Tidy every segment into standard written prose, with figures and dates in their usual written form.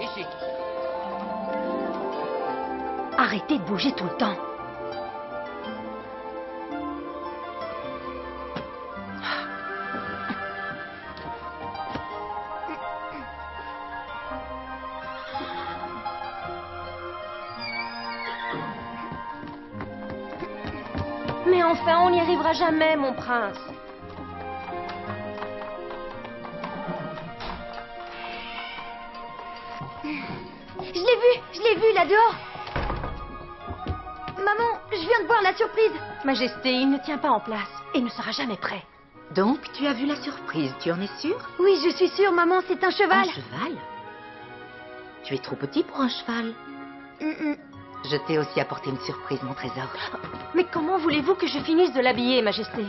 Ici. Arrêtez de bouger tout le temps. Mais enfin, on n'y arrivera jamais, mon prince. Je l'ai vu là-dehors. Maman, je viens de voir la surprise. Majesté, il ne tient pas en place et ne sera jamais prêt. Donc, tu as vu la surprise, tu en es sûre? Oui, je suis sûre, maman, c'est un cheval. Un cheval? Tu es trop petit pour un cheval. Je t'ai aussi apporté une surprise, mon trésor. Mais comment voulez-vous que je finisse de l'habiller, Majesté?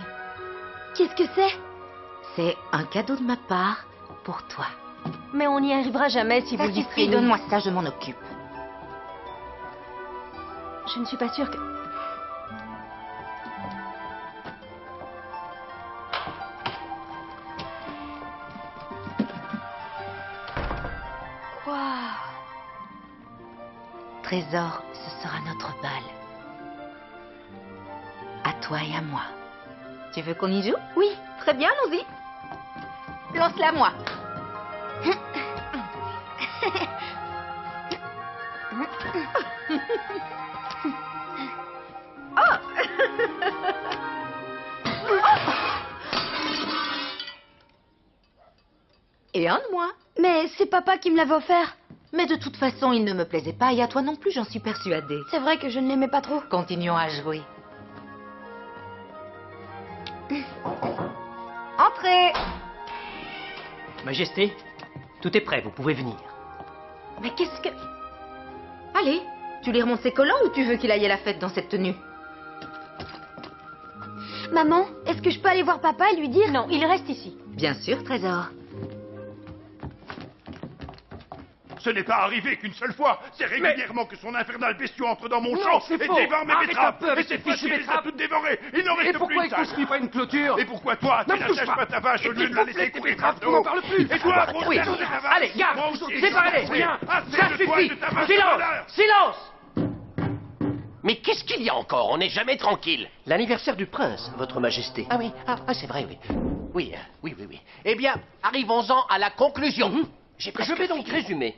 Qu'est-ce que c'est? C'est un cadeau de ma part pour toi. Mais on n'y arrivera jamais si Ça vous le suffit, dites. donne-moi ça, je m'en occupe. Je ne suis pas sûre que... Waouh. Trésor, ce sera notre bal. À toi et à moi. Tu veux qu'on y joue? Oui. Très bien, allons-y. Lance-la à moi. Et un de moi. Mais c'est papa qui me l'avait offert. Mais de toute façon, il ne me plaisait pas, et à toi non plus, j'en suis persuadée. C'est vrai que je ne l'aimais pas trop. Continuons à jouer. Entrez! Majesté, tout est prêt, vous pouvez venir. Mais qu'est-ce que... Allez, tu lui remontes ses collants ou tu veux qu'il aille à la fête dans cette tenue? Maman, est-ce que je peux aller voir papa et lui dire? Non, il reste ici. Bien sûr, Trésor. Ce n'est pas arrivé qu'une seule fois. C'est régulièrement que son infernal bestiau entre dans mon champ et faux. dévore mes Arrête betteraves. un peu avec Et cette ces fichues fois-ci, il les a betteraves. toutes dévorées. Il n'en Et reste plus pourquoi une il construit pas une clôture? Et pourquoi toi, Ne tu me touche n'attaches pas ta vache au lieu de la laisser courir Tu n'en parles plus. Et toi, gros Oui. cerveau de ta vache. Allez, garde, Moi aussi, séparez-les, je viens. assez Ça de toi et suffit. de ta vache de Silence, malheur. silence. Mais qu'est-ce qu'il y a encore? On n'est jamais tranquille. L'anniversaire du prince, votre majesté. Ah oui, c'est vrai, oui. Oui. Eh bien, arrivons-en à la conclusion. J'ai presque Je vais donc fini. résumer.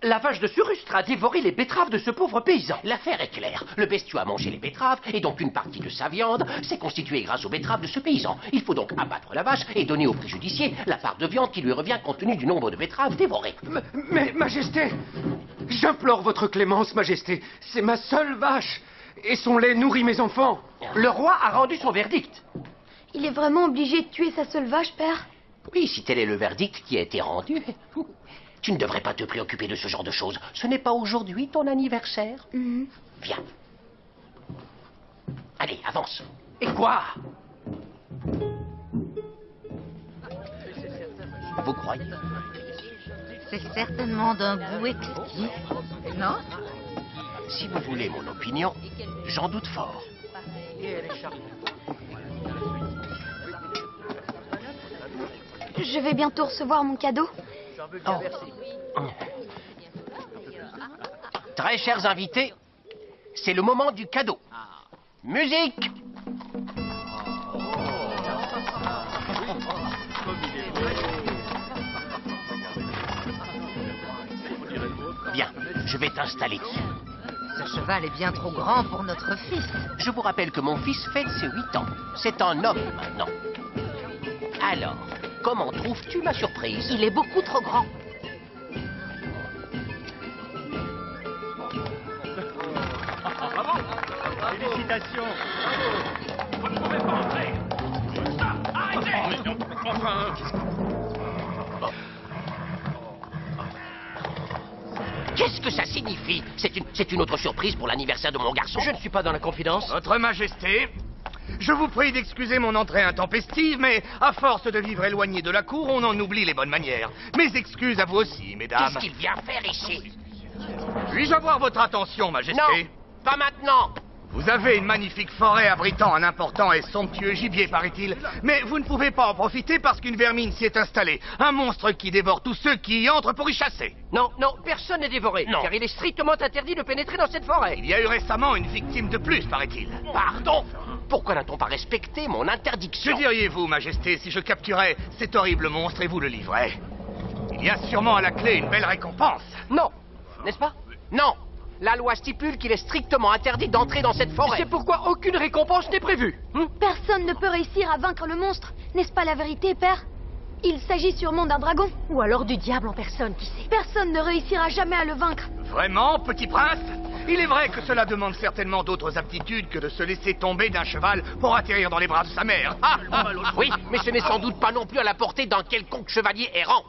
La vache de Surustre a dévoré les betteraves de ce pauvre paysan. L'affaire est claire. Le bestiau a mangé les betteraves, et donc une partie de sa viande s'est constituée grâce aux betteraves de ce paysan. Il faut donc abattre la vache et donner au préjudicié la part de viande qui lui revient compte tenu du nombre de betteraves dévorées. Mais, majesté, j'implore votre clémence, majesté. C'est ma seule vache. Et son lait nourrit mes enfants. Le roi a rendu son verdict. Il est vraiment obligé de tuer sa seule vache, père? Oui, si tel est le verdict qui a été rendu. Tu ne devrais pas te préoccuper de ce genre de choses. Ce n'est pas aujourd'hui ton anniversaire. Viens. Allez, avance. Et quoi? Vous croyez? C'est certainement d'un goût exquis, non? Si vous voulez mon opinion, j'en doute fort. Je vais bientôt recevoir mon cadeau. Très chers invités, c'est le moment du cadeau. Musique! Bien, je vais t'installer. Ce cheval est bien trop grand pour notre fils. Je vous rappelle que mon fils fête ses 8 ans. C'est un homme maintenant. Alors, comment trouves-tu ma surprise? Il est beaucoup trop grand. Félicitations. Vous ne pouvez pas entrer. Arrêtez. Enfin. Qu'est-ce que ça signifie? C'est une autre surprise pour l'anniversaire de mon garçon? Je ne suis pas dans la confidence. Votre Majesté, je vous prie d'excuser mon entrée intempestive, mais à force de vivre éloigné de la cour, on en oublie les bonnes manières. Mes excuses à vous aussi, mesdames. Qu'est-ce qu'il vient faire ici? Puis-je avoir votre attention, Majesté? Non, pas maintenant. Vous avez une magnifique forêt abritant un important et somptueux gibier, paraît-il. Mais vous ne pouvez pas en profiter parce qu'une vermine s'y est installée. Un monstre qui dévore tous ceux qui y entrent pour y chasser. Non, personne n'est dévoré. Non. Car il est strictement interdit de pénétrer dans cette forêt. Il y a eu récemment une victime de plus, paraît-il. Pardon? Pourquoi n'a-t-on pas respecté mon Que interdiction? diriez-vous, Majesté, si je capturais cet horrible monstre et vous le livrais? Il y a sûrement à la clé une belle récompense. Non, n'est-ce pas? Non. La loi stipule qu'il est strictement interdit d'entrer dans cette forêt. C'est pourquoi aucune récompense n'est prévue. Personne ne peut réussir à vaincre le monstre. N'est-ce pas la vérité, père? Il s'agit sûrement d'un dragon. Ou alors du diable en personne, qui sait. Personne ne réussira jamais à le vaincre. Vraiment, petit prince? Il est vrai que cela demande certainement d'autres aptitudes que de se laisser tomber d'un cheval pour atterrir dans les bras de sa mère. Oui, mais ce n'est sans doute pas non plus à la portée d'un quelconque chevalier errant.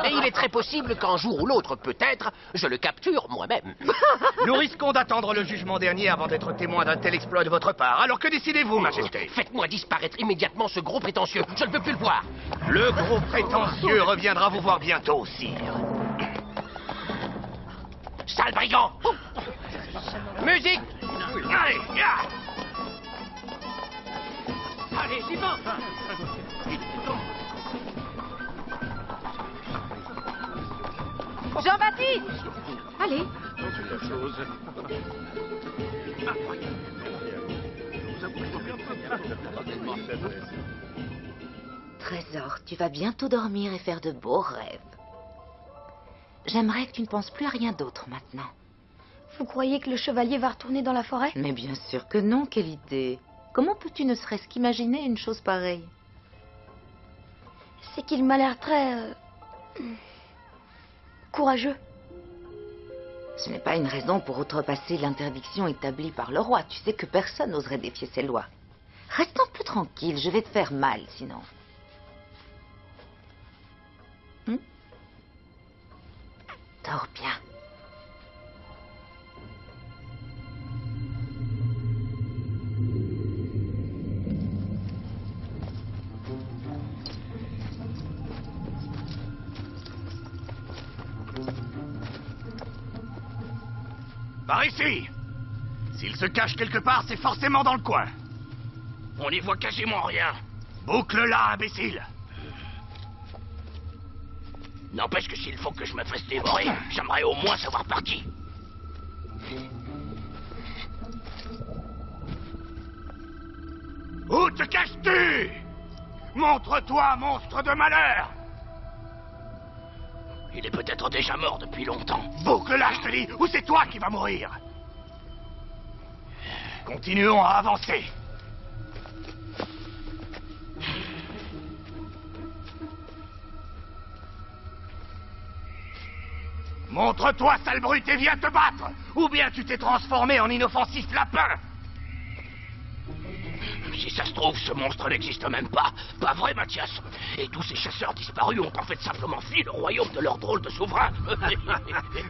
Et il est très possible qu'un jour ou l'autre, peut-être, je le capture moi-même. Nous risquons d'attendre le jugement dernier avant d'être témoins d'un tel exploit de votre part. Alors que décidez-vous, Majesté? Faites-moi disparaître immédiatement ce gros prétentieux. Je ne veux plus le voir. Le gros prétentieux reviendra vous voir bientôt, sire. Sale brigand! Musique! Allez, ya! Allez, j'y vais! Jean-Baptiste! Allez. Trésor, tu vas bientôt dormir et faire de beaux rêves. J'aimerais que tu ne penses plus à rien d'autre maintenant. Vous croyez que le chevalier va retourner dans la forêt? Mais bien sûr que non, quelle idée. Comment peux-tu ne serait-ce qu'imaginer une chose pareille? C'est qu'il m'a l'air très... courageux. Ce n'est pas une raison pour outrepasser l'interdiction établie par le roi. Tu sais que personne n'oserait défier ses lois. Reste un peu tranquille, je vais te faire mal sinon. Dors bien. Par ici! S'il se cache quelque part, c'est forcément dans le coin. On n'y voit quasiment rien. Boucle-la, imbécile! N'empêche que s'il faut que je me fasse dévorer, j'aimerais au moins savoir par qui. Où te caches-tu? Montre-toi, monstre de malheur! Il est peut-être déjà mort depuis longtemps. Boucle-la, je te dis, ou c'est toi qui vas mourir? Continuons à avancer. Montre-toi, sale brute, et viens te battre! Ou bien tu t'es transformé en inoffensif lapin! Si ça se trouve, ce monstre n'existe même pas. Pas vrai, Mathias? Et tous ces chasseurs disparus ont en fait simplement fui le royaume de leur drôle de souverain.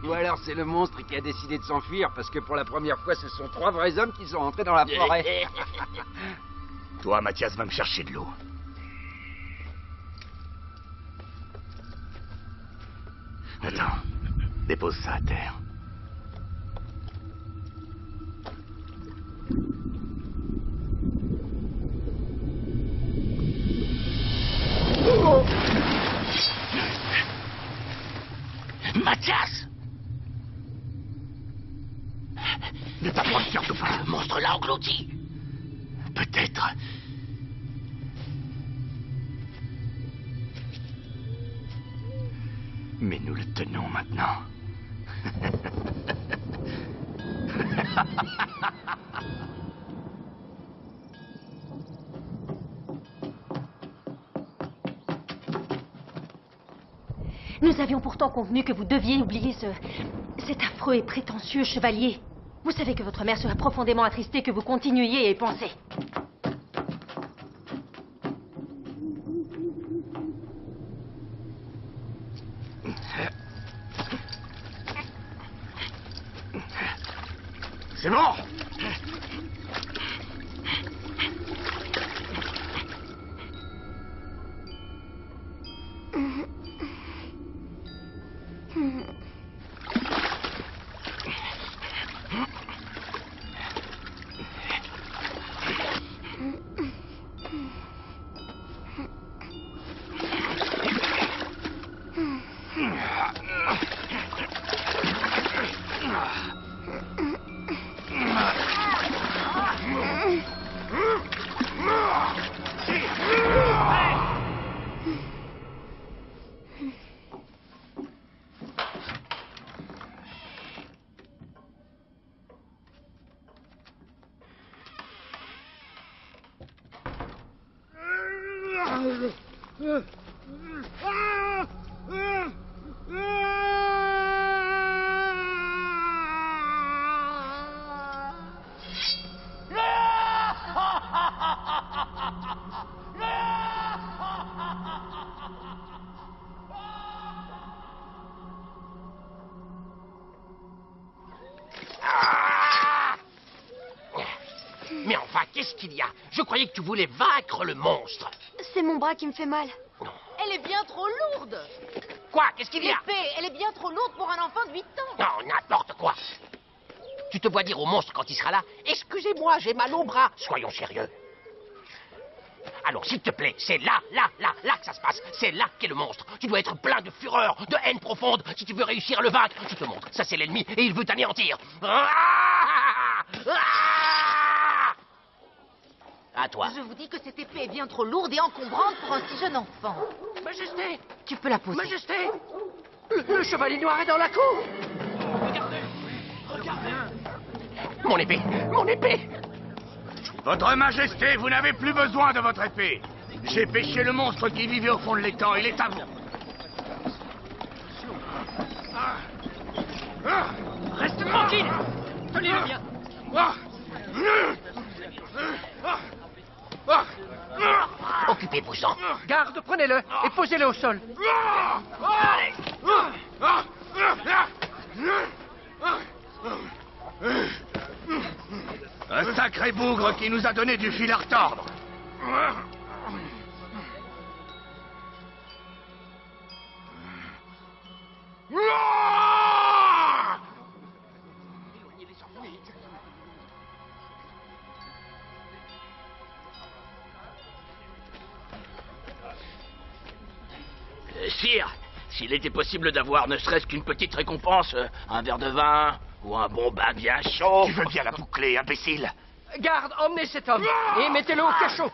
Ou alors c'est le monstre qui a décidé de s'enfuir, parce que pour la première fois, ce sont 3 vrais hommes qui sont entrés dans la forêt. Toi, Mathias, va me chercher de l'eau. Attends, dépose ça à terre. Mathias! Ne t'approche surtout pas. Le monstre l'a englouti. Peut-être. Mais nous le tenons maintenant. Nous avions pourtant convenu que vous deviez oublier cet affreux et prétentieux chevalier. Vous savez que votre mère serait profondément attristée que vous continuiez à y penser. C'est bon! Mais enfin, qu'est-ce qu'il y a? Je croyais que tu voulais vaincre le monstre. C'est mon bras qui me fait mal. Elle est bien trop lourde. Quoi? Qu'est-ce qu'il y a? L'épée, elle est bien trop lourde pour un enfant de 8 ans. Non, n'importe quoi. Tu te vois dire au monstre quand il sera là, excusez-moi, j'ai mal au bras. Soyons sérieux. Alors, s'il te plaît, c'est là que ça se passe. C'est là qu'est le monstre. Tu dois être plein de fureur, de haine profonde, si tu veux réussir à le vaincre. Je te montre, ça c'est l'ennemi, et il veut t'anéantir. À toi. Je vous dis que cette épée est bien trop lourde et encombrante pour un si jeune enfant. Majesté, Tu peux la poser. Majesté, le chevalier noir est dans la cour. Mon épée, mon épée. Votre Majesté, vous n'avez plus besoin de votre épée. J'ai pêché le monstre qui vivait au fond de l'étang. Il est à vous. Reste tranquille. Tenez-le bien. Occupez-vous-en. Garde, prenez-le et posez-le au sol. Un sacré bougre qui nous a donné du fil à retordre. Sire, s'il était possible d'avoir ne serait-ce qu'une petite récompense, un verre de vin ou un bon bain bien chaud. Tu veux bien la boucler, imbécile? Garde, emmenez cet homme et mettez-le au cachot.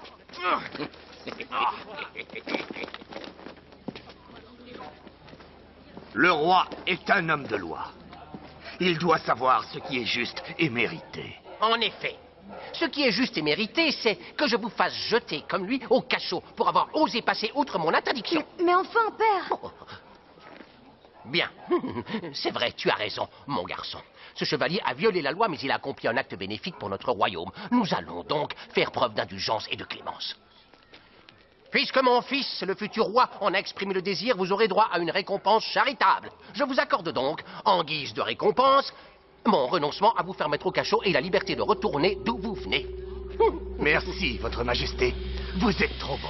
Le roi est un homme de loi. Il doit savoir ce qui est juste et mérité. En effet, ce qui est juste et mérité, c'est que je vous fasse jeter comme lui au cachot pour avoir osé passer outre mon interdiction. Mais enfin, père. Bien. C'est vrai, tu as raison, mon garçon. Ce chevalier a violé la loi, mais il a accompli un acte bénéfique pour notre royaume. Nous allons donc faire preuve d'indulgence et de clémence. Puisque mon fils, le futur roi, en a exprimé le désir, vous aurez droit à une récompense charitable. Je vous accorde donc, en guise de récompense, mon renoncement à vous faire mettre au cachot et la liberté de retourner d'où vous venez. Merci, votre Majesté. Vous êtes trop bon.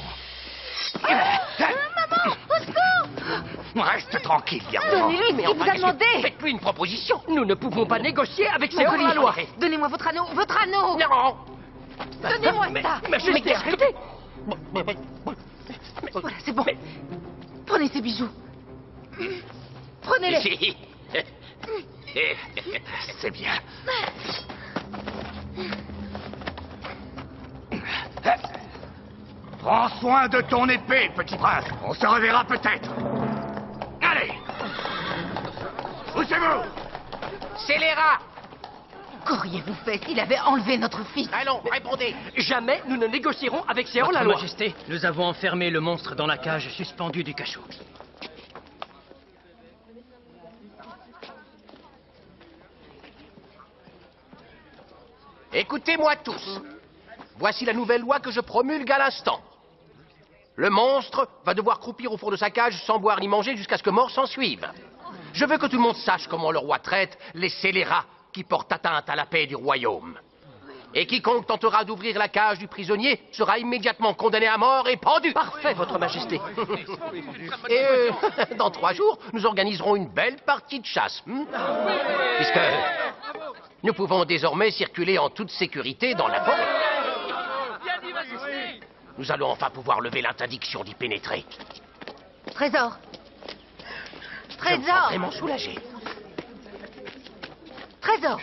Maman, au secours! Reste tranquille, garçon. Donnez-lui ce qu'il vous a demandé. Faites-lui une proposition. Nous ne pouvons pas négocier avec ces hors-la-loi. Donnez-moi votre anneau, votre anneau. Non. Donnez-moi ça. Majesté, arrêtez. Voilà, c'est bon. Prenez ces bijoux. Prenez-les. Si. C'est bien. Prends soin de ton épée, petit prince. On se reverra peut-être. Allez. Poussez-vous. Scélérat. Qu'auriez-vous fait s'il avait enlevé notre fils? Allons, répondez. Jamais nous ne négocierons avec ces Votre hors-la-loi. Majesté, nous avons enfermé le monstre dans la cage suspendue du cachot. Écoutez-moi tous. Voici la nouvelle loi que je promulgue à l'instant. Le monstre va devoir croupir au fond de sa cage sans boire ni manger jusqu'à ce que mort s'en suive. Je veux que tout le monde sache comment le roi traite les scélérats qui portent atteinte à la paix du royaume. Et quiconque tentera d'ouvrir la cage du prisonnier sera immédiatement condamné à mort et pendu. Parfait, votre Majesté. Et dans 3 jours, nous organiserons une belle partie de chasse. Puisque nous pouvons désormais circuler en toute sécurité dans la forêt. Nous allons enfin pouvoir lever l'interdiction d'y pénétrer. Trésor. Je me sens Trésor. vraiment soulagé. Trésor.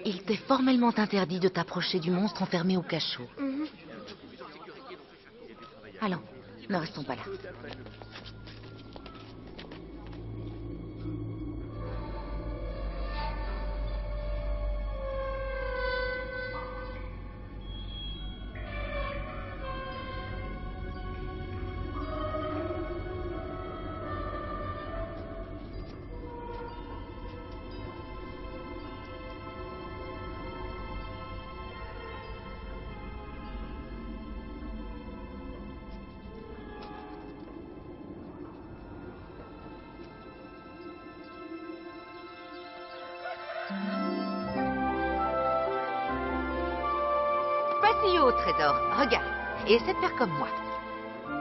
Il t'est formellement interdit de t'approcher du monstre enfermé au cachot. Allons, ne restons pas là. Plus haut, Trésor. Regarde. Et essaie de faire comme moi. Ah.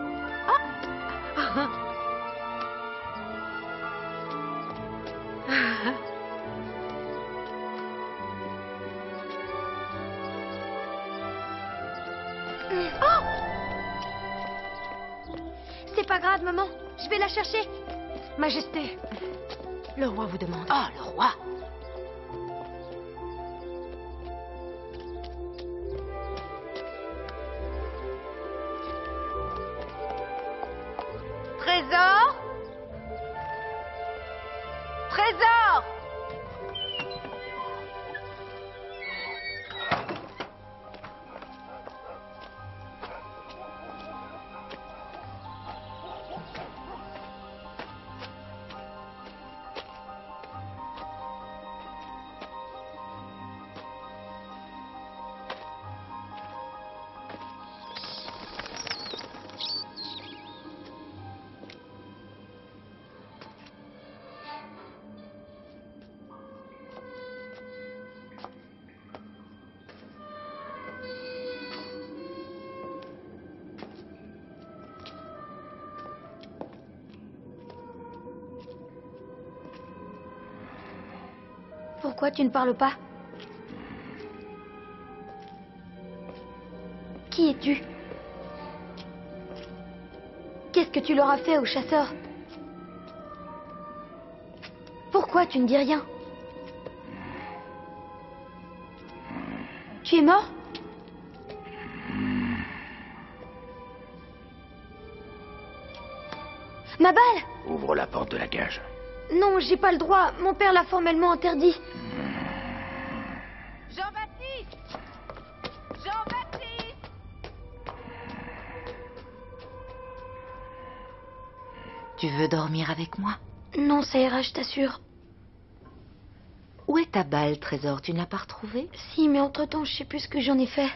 C'est pas grave, maman. Je vais la chercher. Majesté, le roi vous demande. Oh, le roi. Trésor? Trésor? Pourquoi tu ne parles pas? Qui es-tu? Qu'est-ce que tu leur as fait aux chasseurs? Pourquoi tu ne dis rien? Tu es mort? Ma balle! Ouvre la porte de la cage. Non, j'ai pas le droit. Mon père l'a formellement interdit. Jean-Baptiste! Jean-Baptiste! Tu veux dormir avec moi? Non, ça ira, je t'assure. Où est ta balle, Trésor? Tu ne l'as pas retrouvée? Si, mais entre-temps, je sais plus ce que j'en ai fait.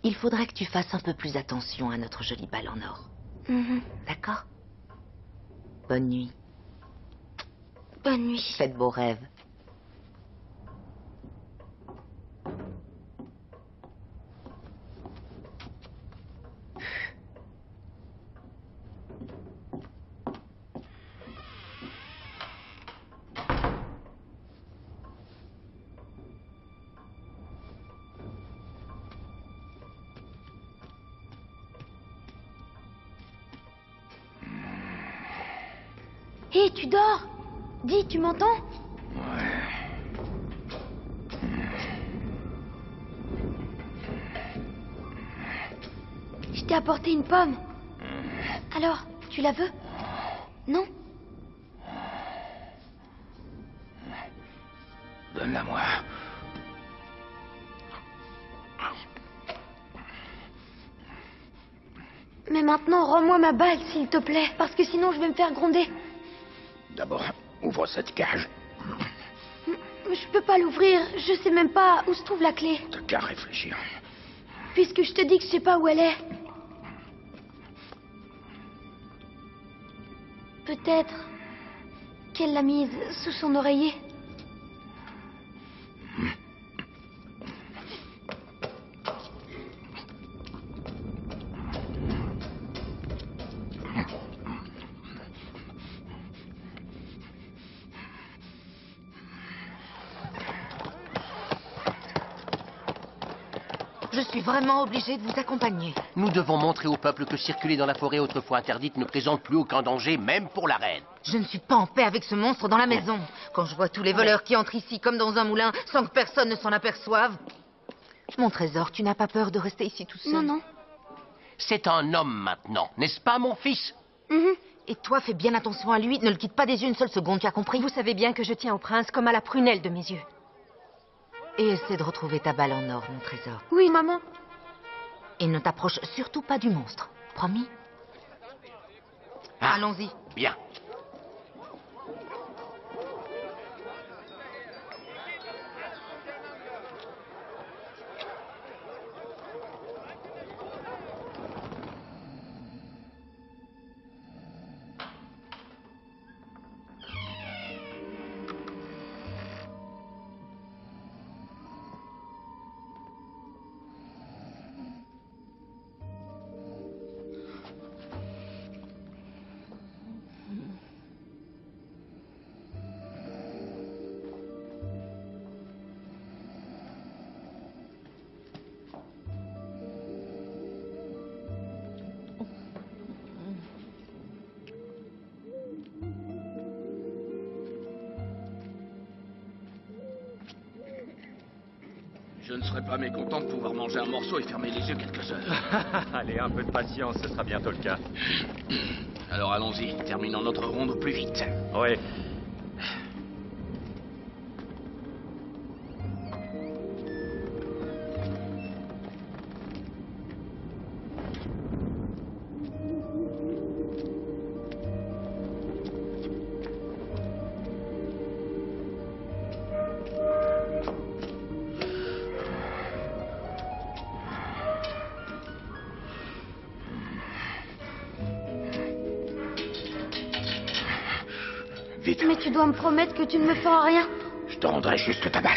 Il faudrait que tu fasses un peu plus attention à notre jolie balle en or. D'accord? Bonne nuit. Bonne nuit. Fais de beaux rêves. Hé, tu dors? Dis, tu m'entends? Je t'ai apporté une pomme. Alors, tu la veux? Non? Donne-la-moi. Mais maintenant, rends-moi ma balle, s'il te plaît, parce que sinon je vais me faire gronder. D'abord, ouvre cette cage. Je peux pas l'ouvrir, je sais même pas où se trouve la clé. T'as qu'à réfléchir. Puisque je te dis que je sais pas où elle est. Peut-être qu'elle l'a mise sous son oreiller. Je suis vraiment obligée de vous accompagner. Nous devons montrer au peuple que circuler dans la forêt autrefois interdite ne présente plus aucun danger, même pour la reine. Je ne suis pas en paix avec ce monstre dans la maison. Quand je vois tous les voleurs qui entrent ici comme dans un moulin, sans que personne ne s'en aperçoive. Mon Trésor, tu n'as pas peur de rester ici tout seul? Non, non. C'est un homme maintenant, n'est-ce pas, mon fils? Et toi, fais bien attention à lui. Ne le quitte pas des yeux une seule seconde, tu as compris? Vous savez bien que je tiens au prince comme à la prunelle de mes yeux. Et essaie de retrouver ta balle en or, mon Trésor. Oui, maman. Et ne t'approche surtout pas du monstre. Promis? Ah, Allons-y. Bien. Je ne serais pas mécontent de pouvoir manger un morceau et fermer les yeux quelques heures. Allez, un peu de patience, ce sera bientôt le cas. Alors allons-y, terminons notre ronde au plus vite. Oui. Vite, Mais tu dois me promettre que tu ne me feras rien. je te rendrai juste ta balle.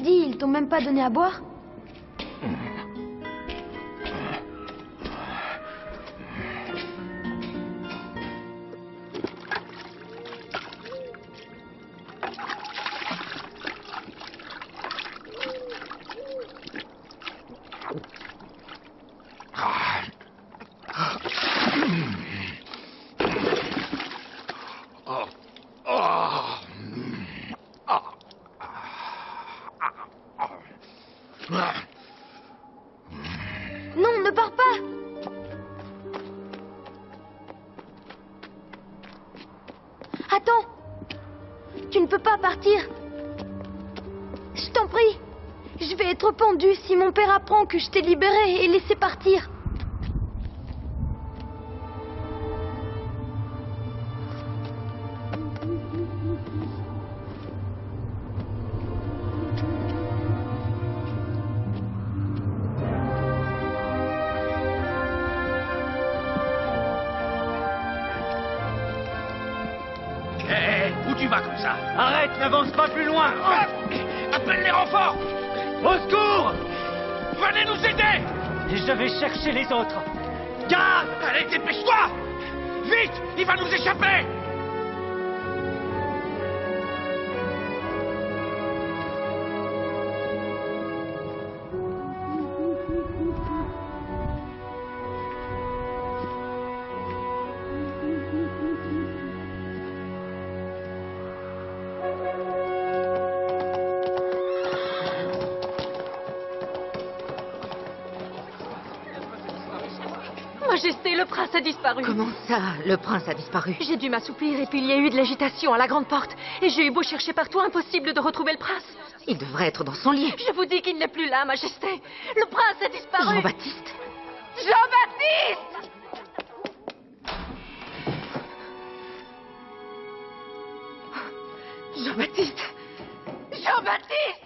Dis, ils t'ont même pas donné à boire? Non, ne pars pas! Attends! Tu ne peux pas partir! Je t'en prie! Je vais être pendu si mon père apprend que je t'ai libéré et laissé partir. Hé, où tu vas comme ça? Arrête, n'avance pas plus loin. Appelle les renforts! Au secours! Venez nous aider! Je vais chercher les autres. Garde! Allez, dépêche-toi! Vite! Il va nous échapper! Majesté, le prince a disparu. Comment ça, le prince a disparu? J'ai dû m'assoupir et puis il y a eu de l'agitation à la grande porte. Et j'ai eu beau chercher partout, impossible de retrouver le prince. Il devrait être dans son lit. Je vous dis qu'il n'est plus là, Majesté. Le prince a disparu. Jean-Baptiste? Jean-Baptiste! Jean-Baptiste! Jean-Baptiste!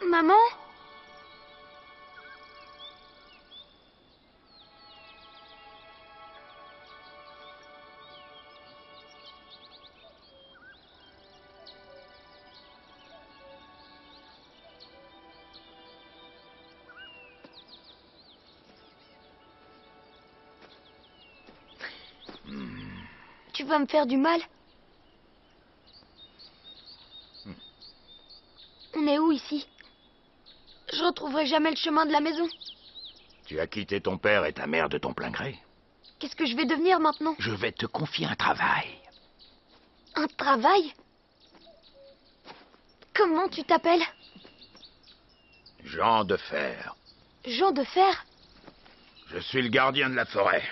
Maman? Tu vas me faire du mal? On est où ici? Je retrouverai jamais le chemin de la maison. Tu as quitté ton père et ta mère de ton plein gré. Qu'est-ce que je vais devenir maintenant? Je vais te confier un travail. Un travail? Comment tu t'appelles? Jean de Fer. Jean de Fer? Je suis le gardien de la forêt.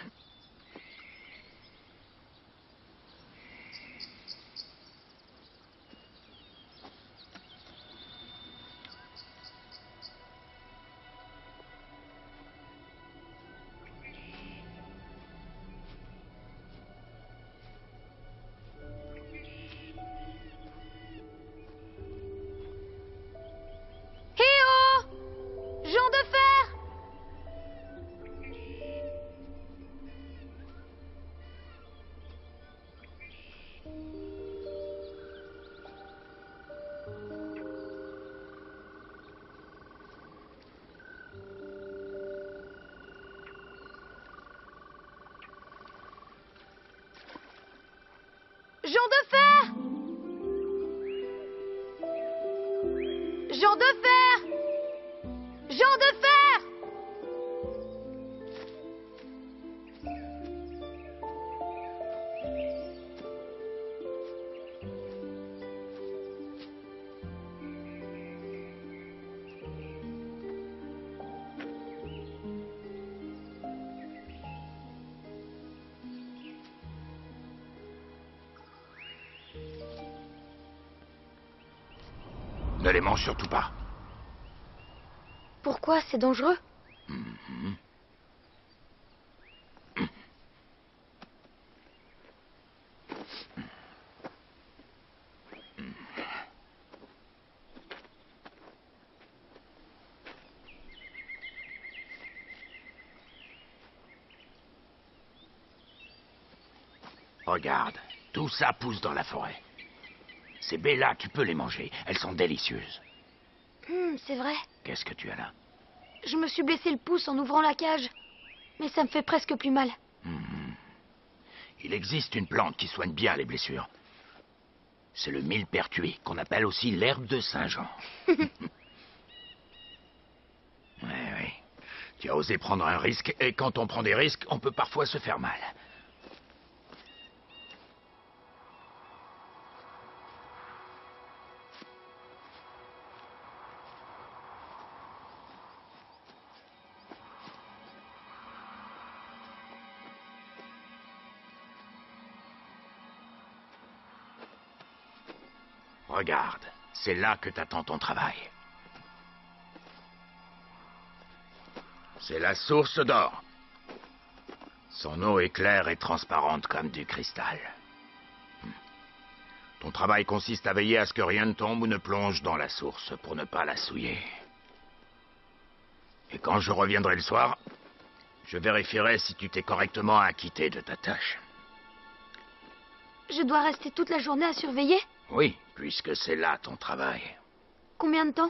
Jean de Fer! Jean de Fer! Jean de Fer! Jean de Fer! Ne les mange surtout pas. Pourquoi? C'est dangereux? Regarde, tout ça pousse dans la forêt. Ces baies-là, tu peux les manger. Elles sont délicieuses. C'est vrai. Qu'est-ce que tu as là? Je me suis blessé le pouce en ouvrant la cage. Mais ça me fait presque plus mal. Il existe une plante qui soigne bien les blessures. C'est le millepertuis, qu'on appelle aussi l'herbe de Saint-Jean. Oui. Tu as osé prendre un risque, et quand on prend des risques, on peut parfois se faire mal. Regarde, c'est là que t'attends ton travail. C'est la source d'or. Son eau est claire et transparente comme du cristal. Ton travail consiste à veiller à ce que rien ne tombe ou ne plonge dans la source pour ne pas la souiller. Et quand je reviendrai le soir, je vérifierai si tu t'es correctement acquitté de ta tâche. Je dois rester toute la journée à surveiller? Oui, puisque c'est là ton travail. Combien de temps?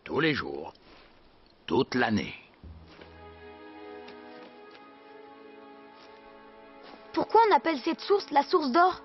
Tous les jours. Toute l'année. Pourquoi on appelle cette source la source d'or?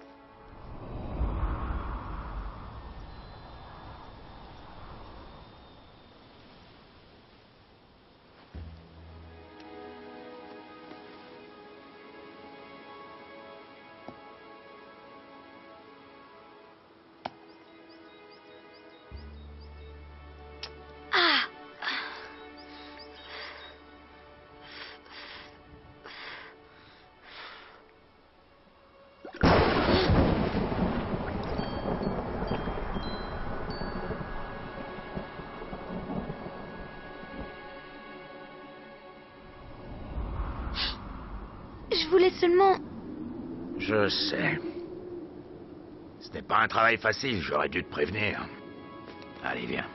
Je voulais seulement... Je sais. Ce n'est pas un travail facile, j'aurais dû te prévenir. Allez, viens.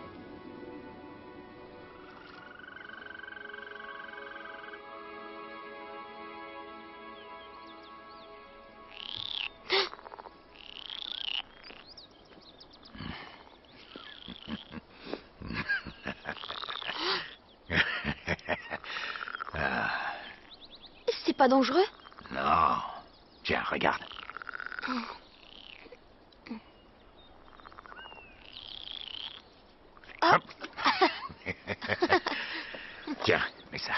C'est pas dangereux? Non. Tiens, regarde. Hop. Tiens, mets ça.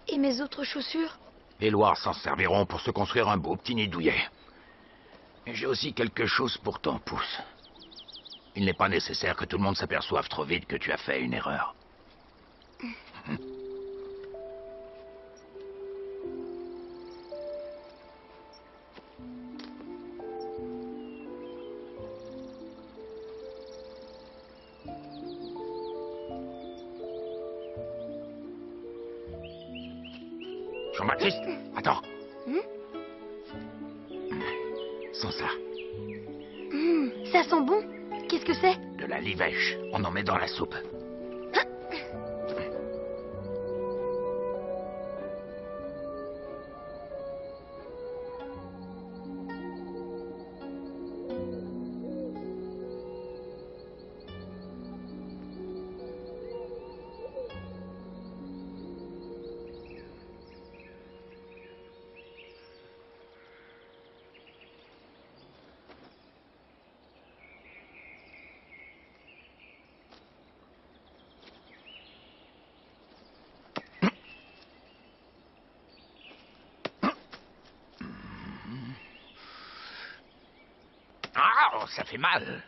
Et mes autres chaussures? Les Loirs s'en serviront pour se construire un beau petit nid douillet. Et j'ai aussi quelque chose pour ton pouce. Il n'est pas nécessaire que tout le monde s'aperçoive trop vite que tu as fait une erreur. Jean-Baptiste, attends. Sans ça, Ça sent bon. Qu'est-ce que c'est? de la livèche. On en met dans la soupe. Ah, ça fait mal.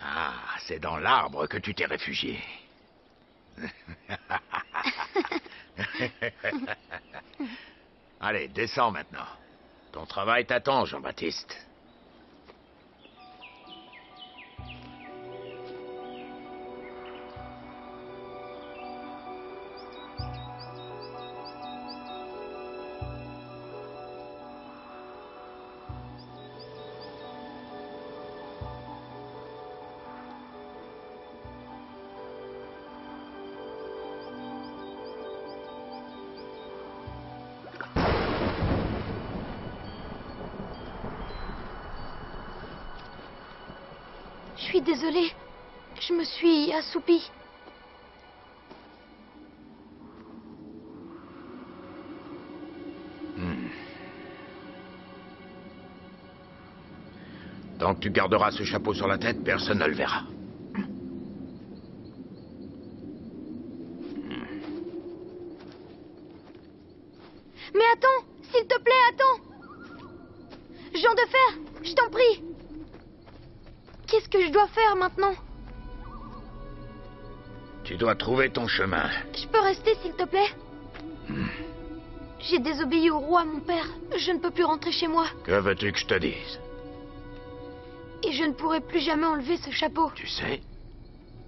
Ah, c'est dans l'arbre que tu t'es réfugié. Allez, descends maintenant. Ton travail t'attend, Jean-Baptiste. Je suis désolée. Je me suis assoupie. Tant que tu garderas ce chapeau sur la tête, personne ne le verra. Mais attends, s'il te plaît, attends. Jean de Fer, je t'en prie. Qu'est-ce que je dois faire maintenant? Tu dois trouver ton chemin. Je peux rester, s'il te plaît? J'ai désobéi au roi, mon père. Je ne peux plus rentrer chez moi. Que veux-tu que je te dise? Et je ne pourrai plus jamais enlever ce chapeau. Tu sais,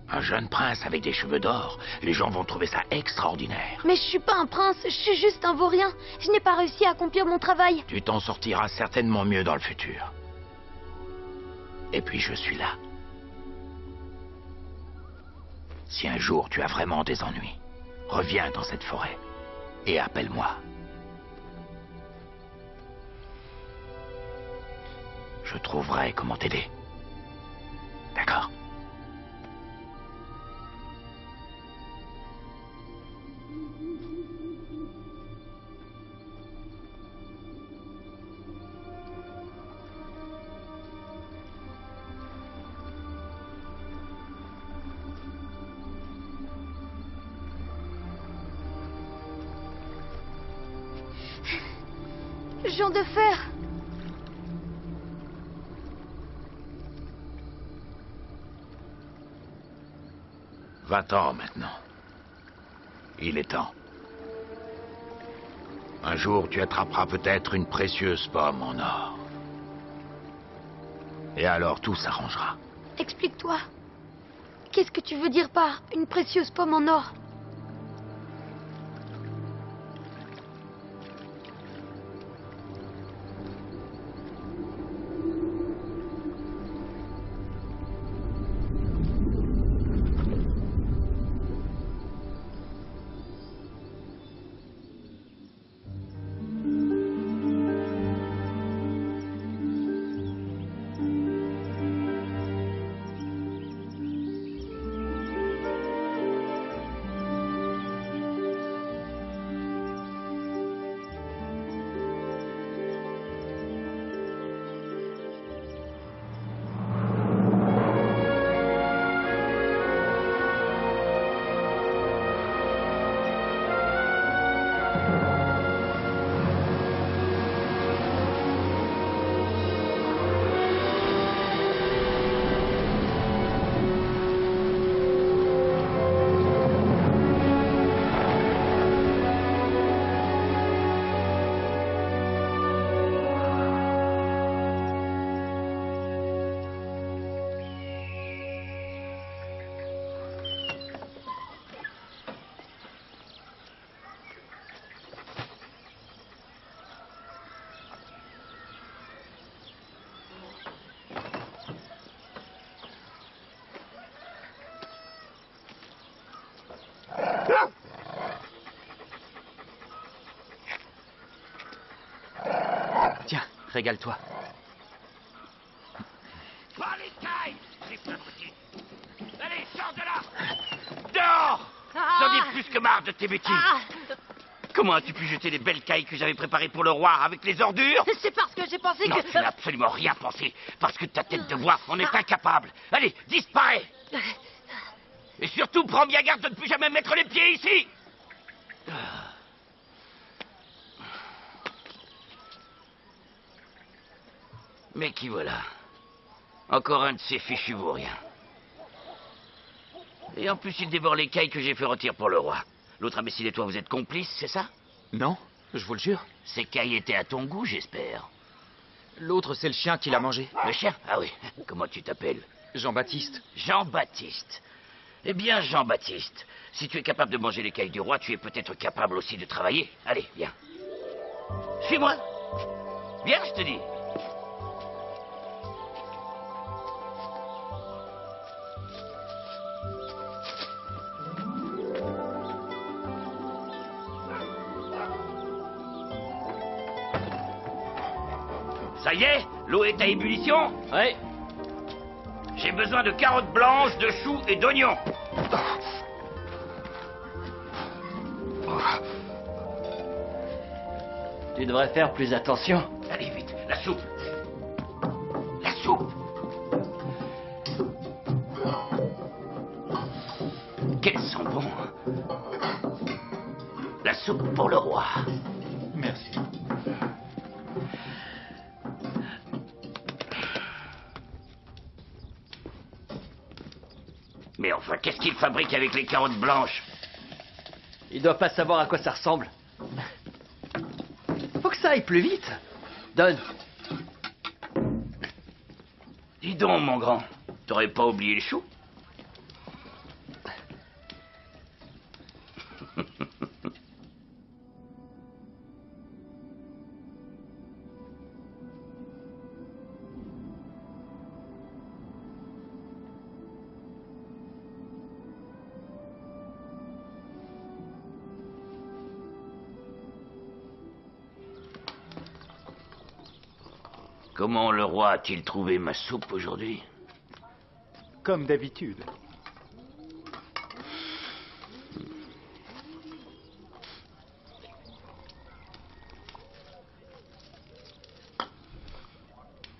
un jeune prince avec des cheveux d'or, les gens vont trouver ça extraordinaire. Mais je suis pas un prince, je suis juste un vaurien. Je n'ai pas réussi à accomplir mon travail. Tu t'en sortiras certainement mieux dans le futur. Et puis je suis là. Si un jour tu as vraiment des ennuis, reviens dans cette forêt et appelle-moi. Je trouverai comment t'aider. D'accord? Jean de Fer. 20 ans maintenant. Il est temps. Un jour, tu attraperas peut-être une précieuse pomme en or. Et alors tout s'arrangera. Explique-toi. Qu'est-ce que tu veux dire par une précieuse pomme en or? régale-toi. Pas les cailles! C'est pas possible. Allez, sors de là! Dehors! J'en ai plus que marre de tes bêtises. Comment as-tu pu jeter les belles cailles que j'avais préparées pour le roi avec les ordures? C'est parce que j'ai pensé Non, que... tu n'as absolument rien pensé. Parce que ta tête de bois en est incapable. Allez, disparais! Et surtout, prends bien garde de ne plus jamais mettre les pieds ici! Mais qui voilà? Encore un de ces fichus vauriens. Et en plus, il dévore les cailles que j'ai fait rôtir pour le roi. L'autre imbécile et toi, vous êtes complices, c'est ça? Non, je vous le jure. Ces cailles étaient à ton goût, j'espère. L'autre, c'est le chien qui l'a mangé. Le chien? Ah oui. Comment tu t'appelles? Jean-Baptiste. Jean-Baptiste. Eh bien, Jean-Baptiste, si tu es capable de manger les cailles du roi, tu es peut-être capable aussi de travailler. Allez, viens. Suis-moi. Viens, je te dis. Ça y est, l'eau est à ébullition? Ouais. J'ai besoin de carottes blanches, de choux et d'oignons. Tu devrais faire plus attention. Allez, vite, la soupe. La soupe. Qu'elles sont bons. La soupe pour le roi. Merci. Mais enfin, qu'est-ce qu'il fabrique avec les carottes blanches? Il doit pas savoir à quoi ça ressemble. Faut que ça aille plus vite. Donne. Dis donc, mon grand, t'aurais pas oublié le chou? Comment le roi a-t-il trouvé ma soupe aujourd'hui? Comme d'habitude.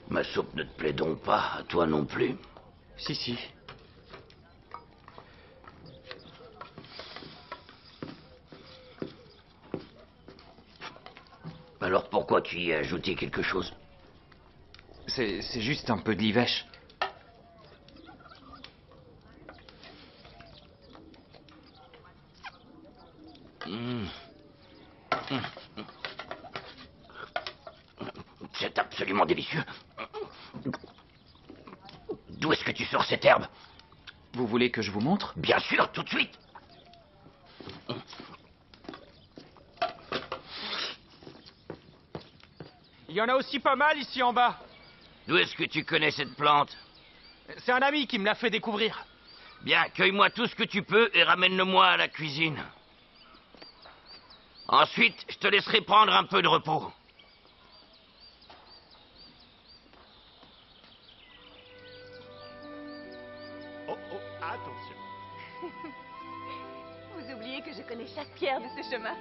Ma soupe ne te plaît donc pas, à toi non plus? Si, si. Alors pourquoi tu y as ajouté quelque chose? C'est juste un peu de livèche. C'est absolument délicieux. D'où est-ce que tu sors cette herbe? Vous voulez que je vous montre? Bien sûr, tout de suite. Il y en a aussi pas mal ici en bas. D'où est-ce que tu connais cette plante? C'est un ami qui me l'a fait découvrir. Bien, cueille-moi tout ce que tu peux et ramène-le-moi à la cuisine. Ensuite, je te laisserai prendre un peu de repos. Oh, oh, attention. Vous oubliez que je connais chaque pierre de ce chemin.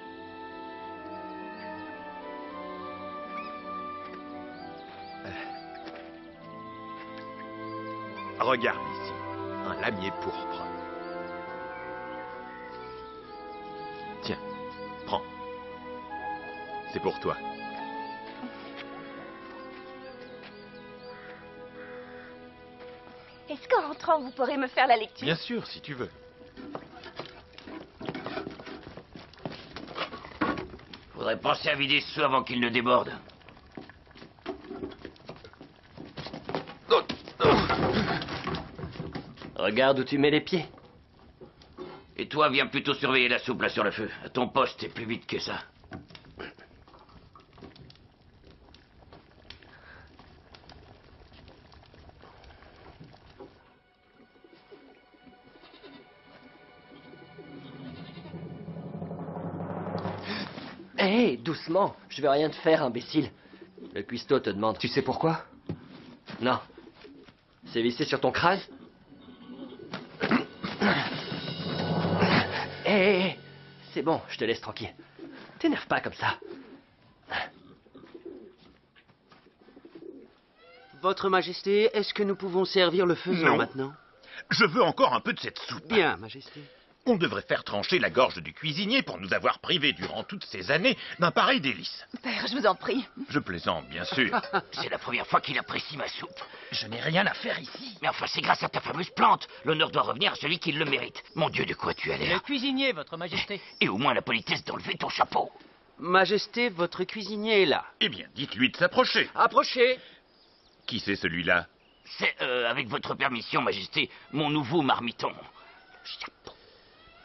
Regarde ici, un lamier pourpre. Tiens, prends. C'est pour toi. Est-ce qu'en rentrant, vous pourrez me faire la lecture? Bien sûr, si tu veux. Faudrait penser à vider ce seau avant qu'il ne déborde. Regarde où tu mets les pieds. Et toi, viens plutôt surveiller la soupe là sur le feu. À ton poste, t'es plus vite que ça. Hé, doucement. Je vais rien te faire, imbécile. Le cuistot te demande. Tu sais pourquoi? Non. C'est vissé sur ton crâne? Hé, c'est bon, je te laisse tranquille. T'énerve pas comme ça. Votre Majesté, est-ce que nous pouvons servir le faisant Non. maintenant? Je veux encore un peu de cette soupe. Bien, Majesté. On devrait faire trancher la gorge du cuisinier pour nous avoir privés durant toutes ces années d'un pareil délice. Père, je vous en prie. Je plaisante, bien sûr. C'est la première fois qu'il apprécie ma soupe. Je n'ai rien à faire ici. Mais enfin, c'est grâce à ta fameuse plante. L'honneur doit revenir à celui qui le mérite. Mon Dieu, de quoi tu as Le l'air. cuisinier, votre majesté. Et au moins la politesse d'enlever ton chapeau. Majesté, votre cuisinier est là. Eh bien, dites-lui de s'approcher. Approchez. Qui c'est celui-là? C'est, avec votre permission, Majesté, mon nouveau marmiton.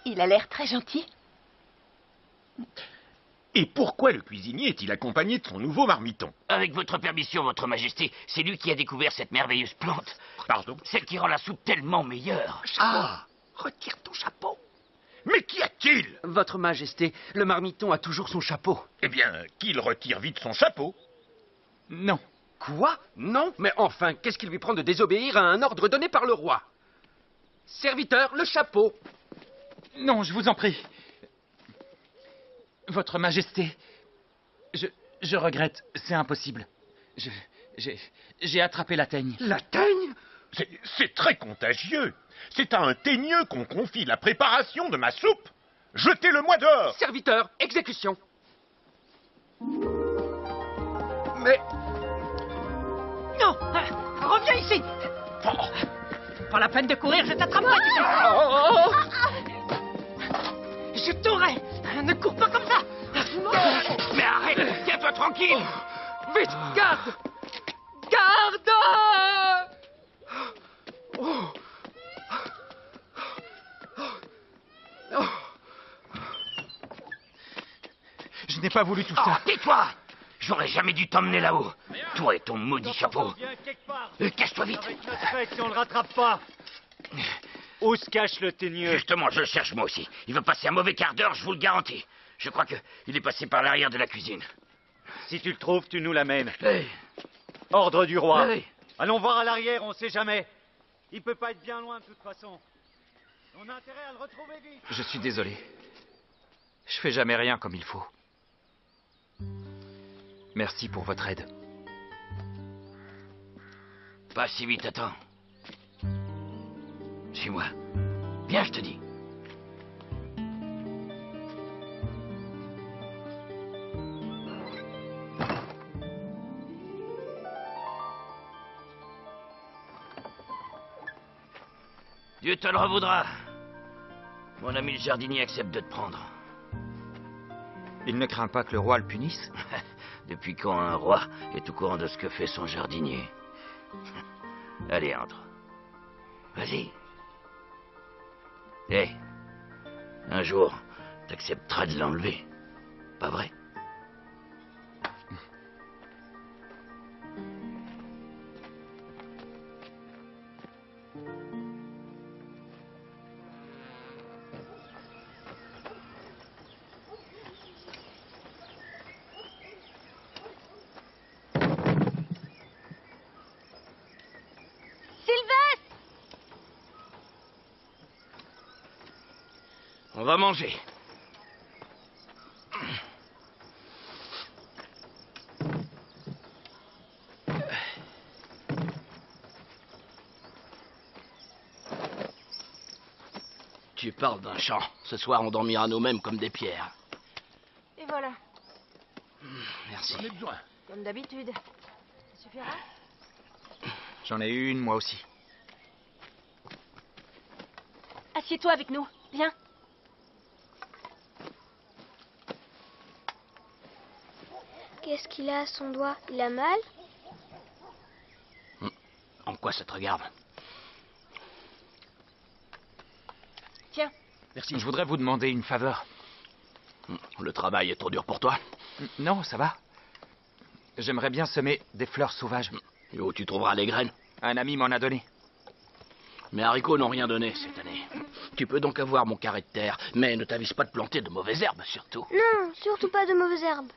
Il a l'air très gentil. Et pourquoi le cuisinier est-il accompagné de son nouveau marmiton? Avec votre permission, votre Majesté, c'est lui qui a découvert cette merveilleuse plante. Pardon? Celle qui rend la soupe tellement meilleure. Ah! Retire ton chapeau. Mais qu'y a-t-il? Votre Majesté, le marmiton a toujours son chapeau. Eh bien, qu'il retire vite son chapeau. Non. Quoi? Non? Mais enfin, qu'est-ce qui lui prend de désobéir à un ordre donné par le roi? Serviteur, le chapeau. Non, je vous en prie. Votre majesté, je regrette, c'est impossible. J'ai attrapé la teigne. La teigne? C'est très contagieux. C'est à un teigneux qu'on confie la préparation de ma soupe. Jetez-le-moi dehors. Serviteur, exécution. Mais... Non, reviens ici. Pas la peine de courir, je t'attraperai, tu sais. Je t'aurai. Ne cours pas comme ça. Mais arrête, tiens-toi tranquille. Vite, garde. Garde. Oh. Je n'ai pas voulu tout Oh, ça. tais-toi. J'aurais jamais dû t'emmener là-haut. Toi et ton maudit chapeau. Cache-toi vite. Si on le rattrape pas. Où se cache le teigneux? Justement, je le cherche moi aussi. Il va passer un mauvais quart d'heure, je vous le garantis. Je crois qu'il est passé par l'arrière de la cuisine. Si tu le trouves, tu nous l'amènes. Hey. Ordre du roi. Hey. Allons voir à l'arrière, on sait jamais. Il peut pas être bien loin de toute façon. On a intérêt à le retrouver vite. Je suis désolé. Je fais jamais rien comme il faut. Merci pour votre aide. Pas si vite, attends. Suis-moi. Viens, je te dis. Dieu te le revaudra. Mon ami le jardinier accepte de te prendre. Il ne craint pas que le roi le punisse? Depuis quand un roi est au courant de ce que fait son jardinier? Allez, entre. Vas-y. Hé, un jour, t'accepteras de l'enlever. Pas vrai? On va manger. Tu parles d'un champ. Ce soir, on dormira nous-mêmes comme des pierres. Et voilà, Merci. J'en ai besoin. comme d'habitude. Ça suffira? J'en ai eu une, moi aussi. Assieds-toi avec nous. Viens. Qu'est-ce qu'il a à son doigt? Il a mal? En quoi ça te regarde? Tiens. Merci. Je voudrais vous demander une faveur. Le travail est trop dur pour toi? Non, ça va. J'aimerais bien semer des fleurs sauvages. Et où tu trouveras les graines? Un ami m'en a donné. Mes haricots n'ont rien donné cette année. Tu peux donc avoir mon carré de terre, mais ne t'avise pas de planter de mauvaises herbes, surtout. Non, surtout pas de mauvaises herbes.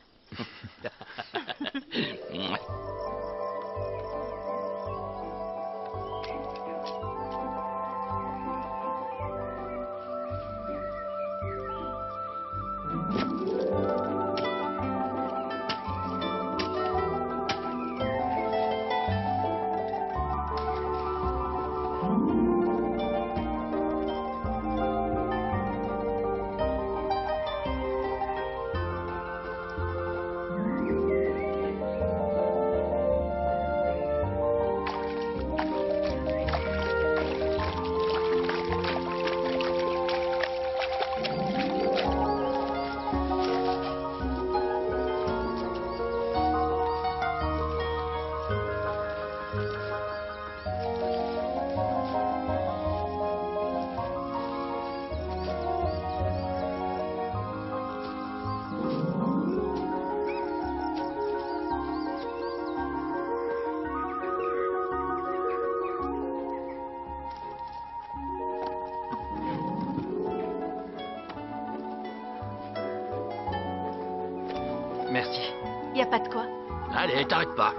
Merci. Y a pas de quoi. Allez, t'arrêtes pas.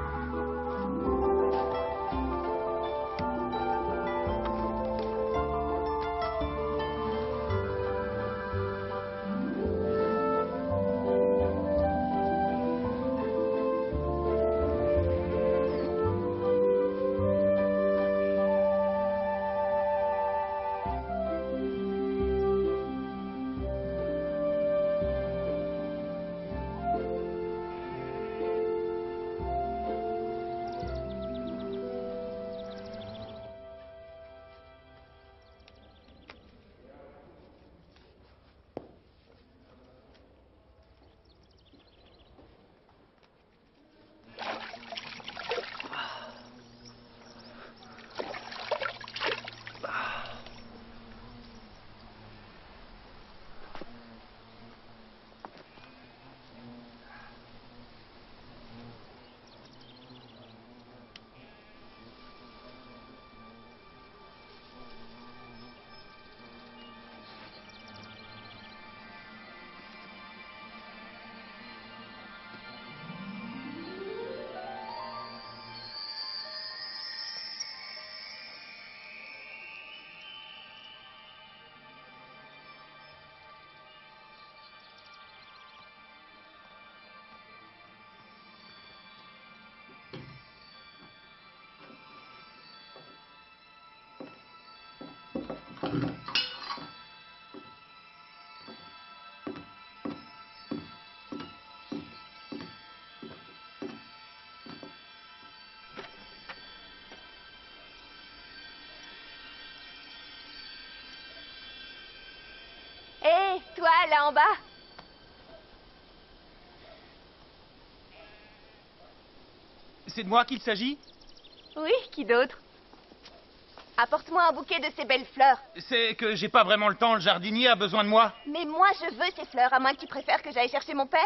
Hé, toi, là en bas. C'est de moi qu'il s'agit? Oui, qui d'autre? Apporte-moi un bouquet de ces belles fleurs. C'est que j'ai pas vraiment le temps, le jardinier a besoin de moi. Mais moi, je veux ces fleurs, à moins que tu préfères que j'aille chercher mon père.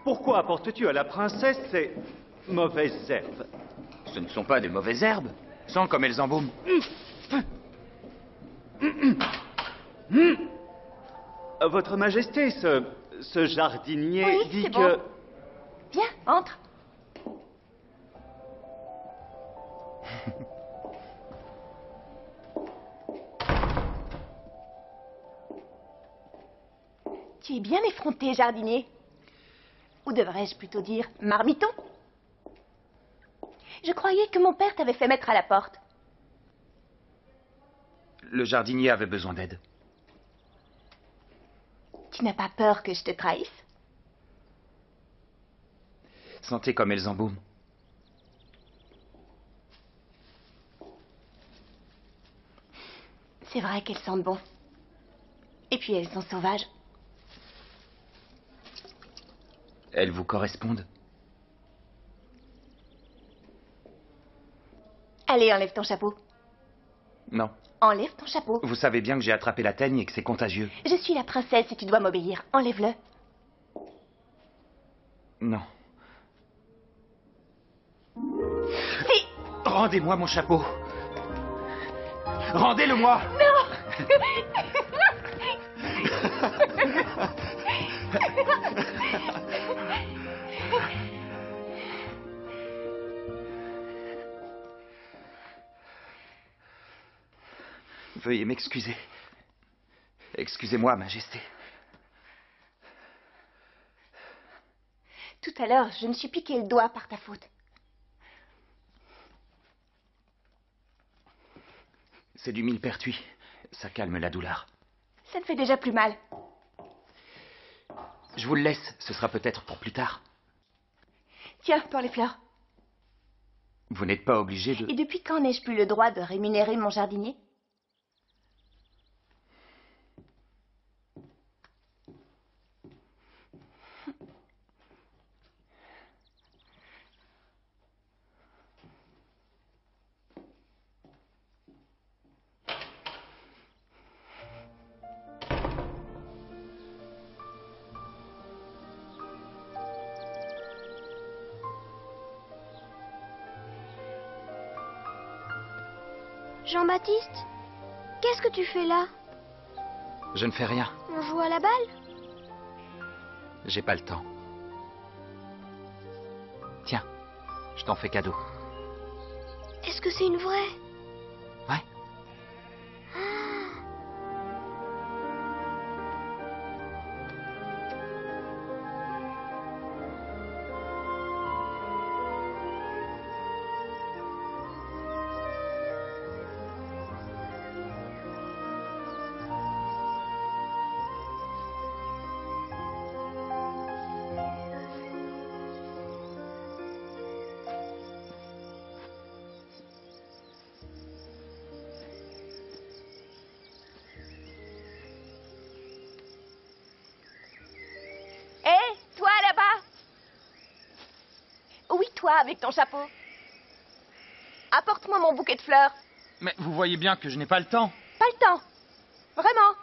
Pourquoi apportes-tu à la princesse ces mauvaises herbes? Ce ne sont pas des mauvaises herbes. Sens comme elles embaument. Votre Majesté, ce jardinier Oui, dit c'est que... bon. Viens, entre. Tu es bien effronté, jardinier. Ou devrais-je plutôt dire marmiton? Je croyais que mon père t'avait fait mettre à la porte. Le jardinier avait besoin d'aide. Tu n'as pas peur que je te trahisse? Sentez comme elles embaument. C'est vrai qu'elles sentent bon. Et puis elles sont sauvages. Elles vous correspondent? Allez, enlève ton chapeau. Non. Enlève ton chapeau. Vous savez bien que j'ai attrapé la teigne et que c'est contagieux. Je suis la princesse et tu dois m'obéir. Enlève-le. Non. Si. Rendez-moi mon chapeau. Rendez-le-moi. Non. Veuillez m'excuser. Excusez-moi, Majesté. Tout à l'heure, je me suis piqué le doigt par ta faute. C'est du millepertuis. Ça calme la douleur. Ça te fait déjà plus mal. Je vous le laisse. Ce sera peut-être pour plus tard. Tiens, pour les fleurs. Vous n'êtes pas obligé de... Et depuis quand n'ai-je plus le droit de rémunérer mon jardinier? Jean-Baptiste, qu'est-ce que tu fais là? Je ne fais rien. On joue à la balle? J'ai pas le temps. Tiens, je t'en fais cadeau. Est-ce que c'est une vraie? Ouais. Avec ton chapeau. Apporte-moi mon bouquet de fleurs. Mais vous voyez bien que je n'ai pas le temps. Pas le temps. Vraiment.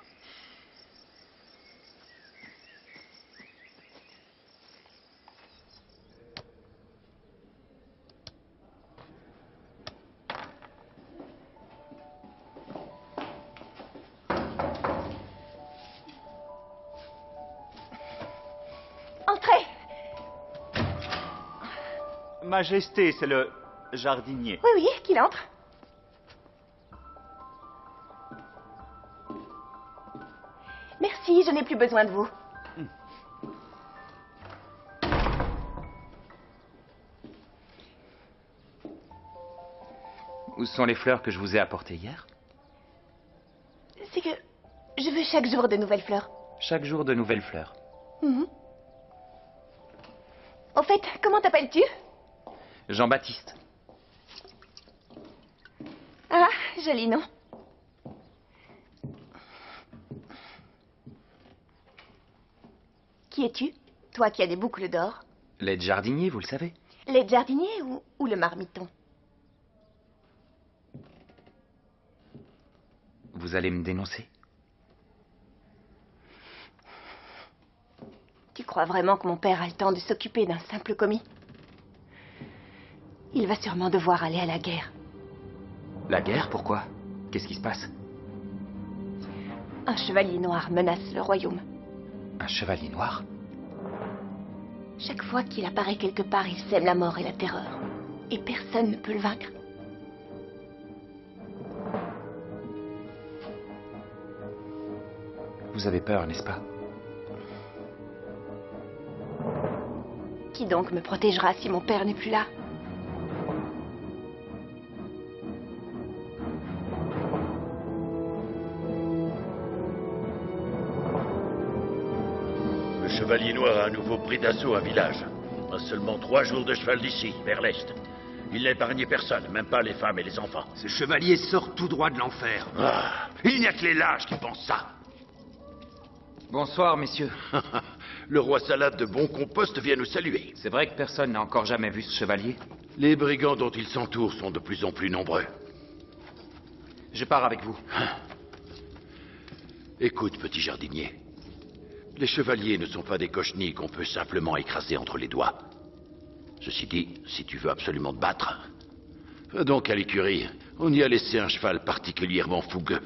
Entrez. Majesté, c'est le jardinier. Oui, oui, qu'il entre. Merci, je n'ai plus besoin de vous. Où sont les fleurs que je vous ai apportées hier? C'est que je veux chaque jour de nouvelles fleurs. Chaque jour de nouvelles fleurs. Au fait, comment t'appelles-tu? Jean-Baptiste. Ah, joli nom. Qui es-tu? Toi qui as des boucles d'or. L'aide jardinier, vous le savez. L'aide jardinier ou le marmiton? Vous allez me dénoncer? Tu crois vraiment que mon père a le temps de s'occuper d'un simple commis? Il va sûrement devoir aller à la guerre. La guerre? Pourquoi? Qu'est-ce qui se passe? Un chevalier noir menace le royaume. Un chevalier noir? Chaque fois qu'il apparaît quelque part, il sème la mort et la terreur. Et personne ne peut le vaincre. Vous avez peur, n'est-ce pas? Qui donc me protégera si mon père n'est plus là? Le chevalier noir a à nouveau pris d'assaut un village. À seulement 3 jours de cheval d'ici, vers l'est. Il n'a épargné personne, même pas les femmes et les enfants. Ce chevalier sort tout droit de l'enfer. Ah, il n'y a que les lâches qui pensent ça. Bonsoir, messieurs. Le roi Salade de Bon Compost vient nous saluer. C'est vrai que personne n'a encore jamais vu ce chevalier? Les brigands dont ils s'entourent sont de plus en plus nombreux. Je pars avec vous. Écoute, petit jardinier. Les chevaliers ne sont pas des cochenilles qu'on peut simplement écraser entre les doigts. Ceci dit, si tu veux absolument te battre, va donc à l'écurie. On y a laissé un cheval particulièrement fougueux.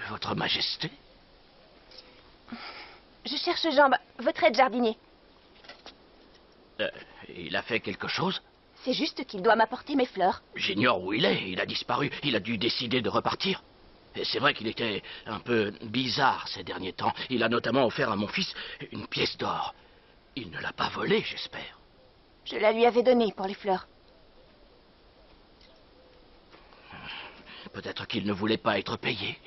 Votre Majesté? Je cherche Jean, votre aide-jardinier. Il a fait quelque chose? C'est juste qu'il doit m'apporter mes fleurs. J'ignore où il est. Il a disparu. Il a dû décider de repartir. Et c'est vrai qu'il était un peu bizarre ces derniers temps. Il a notamment offert à mon fils une pièce d'or. Il ne l'a pas volée, j'espère. Je la lui avais donnée pour les fleurs. Peut-être qu'il ne voulait pas être payé.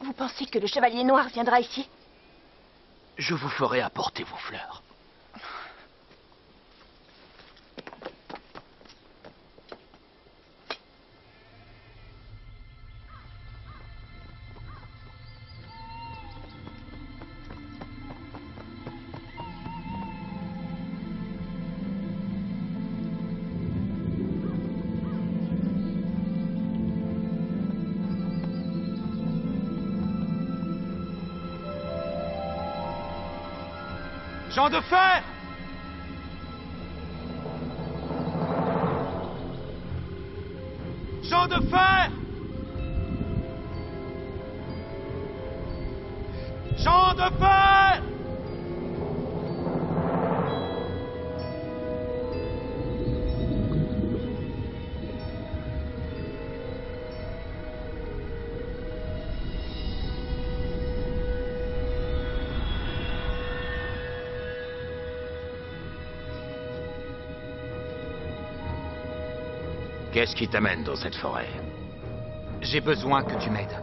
Vous pensez que le chevalier noir viendra ici? Je vous ferai apporter vos fleurs. Jean de fer! Jean de fer! Jean de fer! Qu'est-ce qui t'amène dans cette forêt? J'ai besoin que tu m'aides.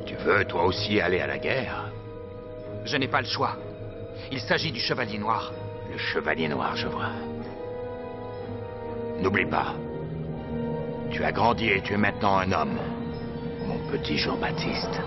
Tu veux toi aussi aller à la guerre? Je n'ai pas le choix. Il s'agit du Chevalier Noir. Le Chevalier Noir, je vois. N'oublie pas. Tu as grandi et tu es maintenant un homme. Mon petit Jean-Baptiste.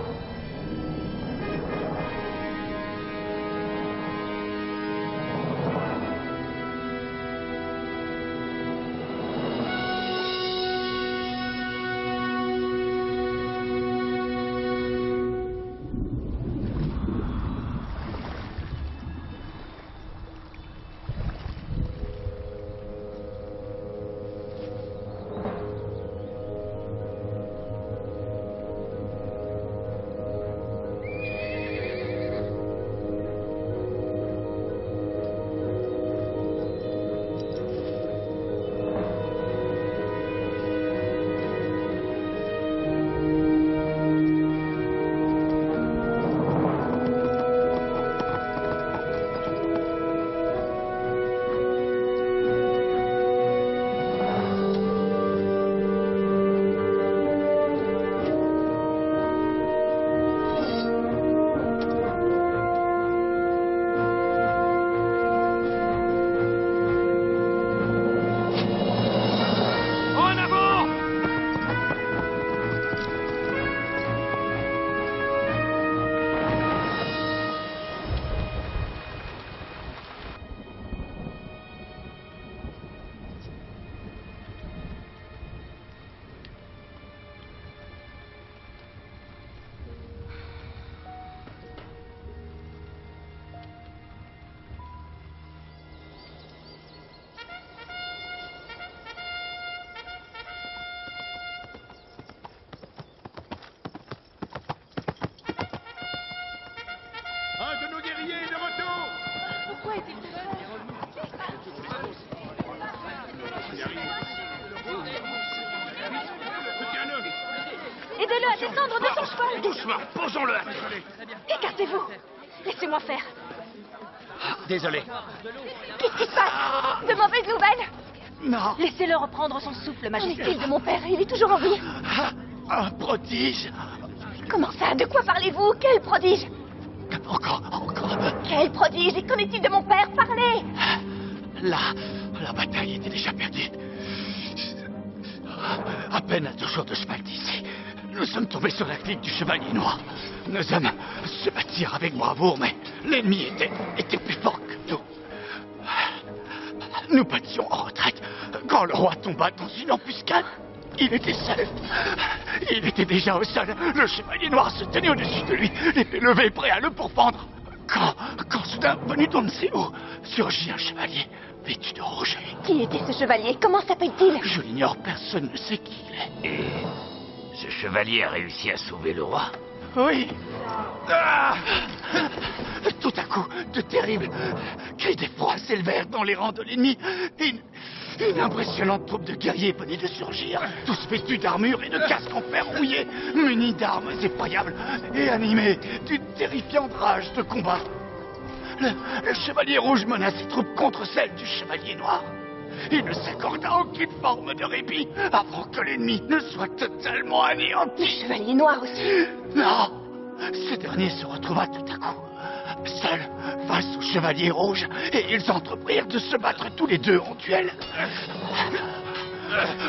chevalier est de retour. Pourquoi est-il tout seul? Aidez-le à descendre de son cheval. Doucement, posons-le. Écartez-vous. Laissez-moi faire. Désolé. Qu'est-ce qui se passe? De mauvaises nouvelles? Non. Laissez-le reprendre son souffle, Majesté. Qu'en est-il de mon père? Il est toujours en vie. Un prodige. Comment ça? De quoi parlez-vous? Quel prodige? Encore. Quel prodige? Et qu'en est-il de mon père? Parlez! La bataille était déjà perdue. À peine à 2 jours de cheval d'ici, nous sommes tombés sur la clique du Chevalier Noir. Nos hommes se battirent avec bravoure, mais l'ennemi était plus fort que nous. Nous battions en retraite quand le roi tomba dans une embuscade. Il était seul. Il était déjà au sol. Le Chevalier Noir se tenait au-dessus de lui, l'épée levée, prêt à le pourfendre. Quand soudain, venu d'on ne sait où, surgit un chevalier vêtu de rouge. Qui était ce chevalier? Comment s'appelle-t-il? Je l'ignore, personne ne sait qui il est. Et ce chevalier a réussi à sauver le roi? Oui. Tout à coup, de terribles cris d'effroi s'élevèrent dans les rangs de l'ennemi. Une impressionnante troupe de guerriers venait de surgir, tous vêtus d'armure et de casques en fer rouillé, munis d'armes effroyables et animés d'une terrifiante rage de combat. Le Chevalier Rouge mena ses troupes contre celles du Chevalier Noir. Il ne s'accorda aucune forme de répit avant que l'ennemi ne soit totalement anéanti. Le Chevalier Noir aussi? Non, ce dernier se retrouva tout à coup seul face au Chevalier Rouge et ils entreprirent de se battre tous les deux en duel.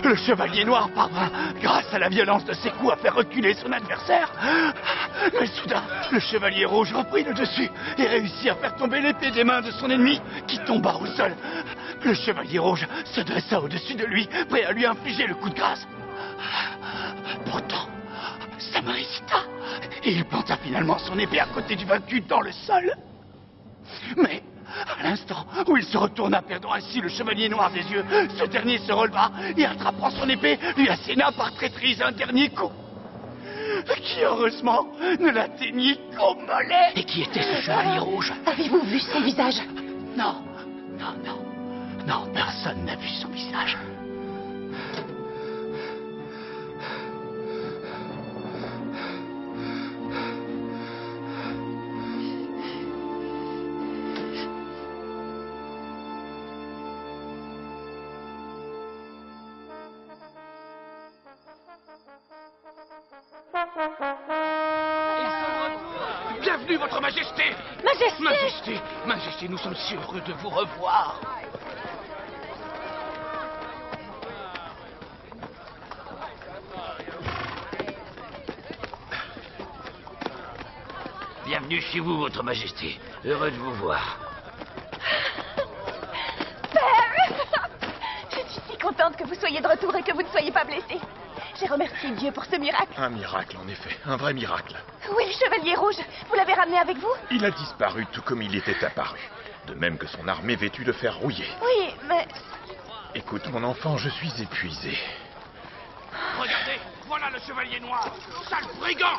Le Chevalier Noir parvint, grâce à la violence de ses coups, à faire reculer son adversaire. Mais soudain, le Chevalier Rouge reprit le dessus et réussit à faire tomber l'épée des mains de son ennemi, qui tomba au sol. Le Chevalier Rouge se dressa au-dessus de lui, prêt à lui infliger le coup de grâce. Pourtant, ça me récita, et il planta finalement son épée à côté du vaincu dans le sol. Mais à l'instant où il se retourna, perdant ainsi le Chevalier Noir des yeux, ce dernier se releva et, attrapant son épée, lui asséna par traîtrise un dernier coup, qui heureusement ne l'atteignit qu'au mollet. Et qui était ce Chevalier Rouge? Avez-vous vu son visage? Non, personne n'a vu son visage. Bienvenue, votre Majesté! Majesté! Majesté, nous sommes si heureux de vous revoir! Bienvenue chez vous, votre Majesté. Heureux de vous voir. Père! Je suis si contente que vous soyez de retour et que vous ne soyez pas blessé. J'ai remercié Dieu pour ce miracle. Un miracle, en effet. Un vrai miracle. Où est le Chevalier Rouge? Vous l'avez ramené avec vous? Il a disparu tout comme il était apparu. De même que son armée vêtue de fer rouillé. Oui, mais... Écoute, mon enfant, je suis épuisé. Regardez, voilà le Chevalier Noir. Sale brigand!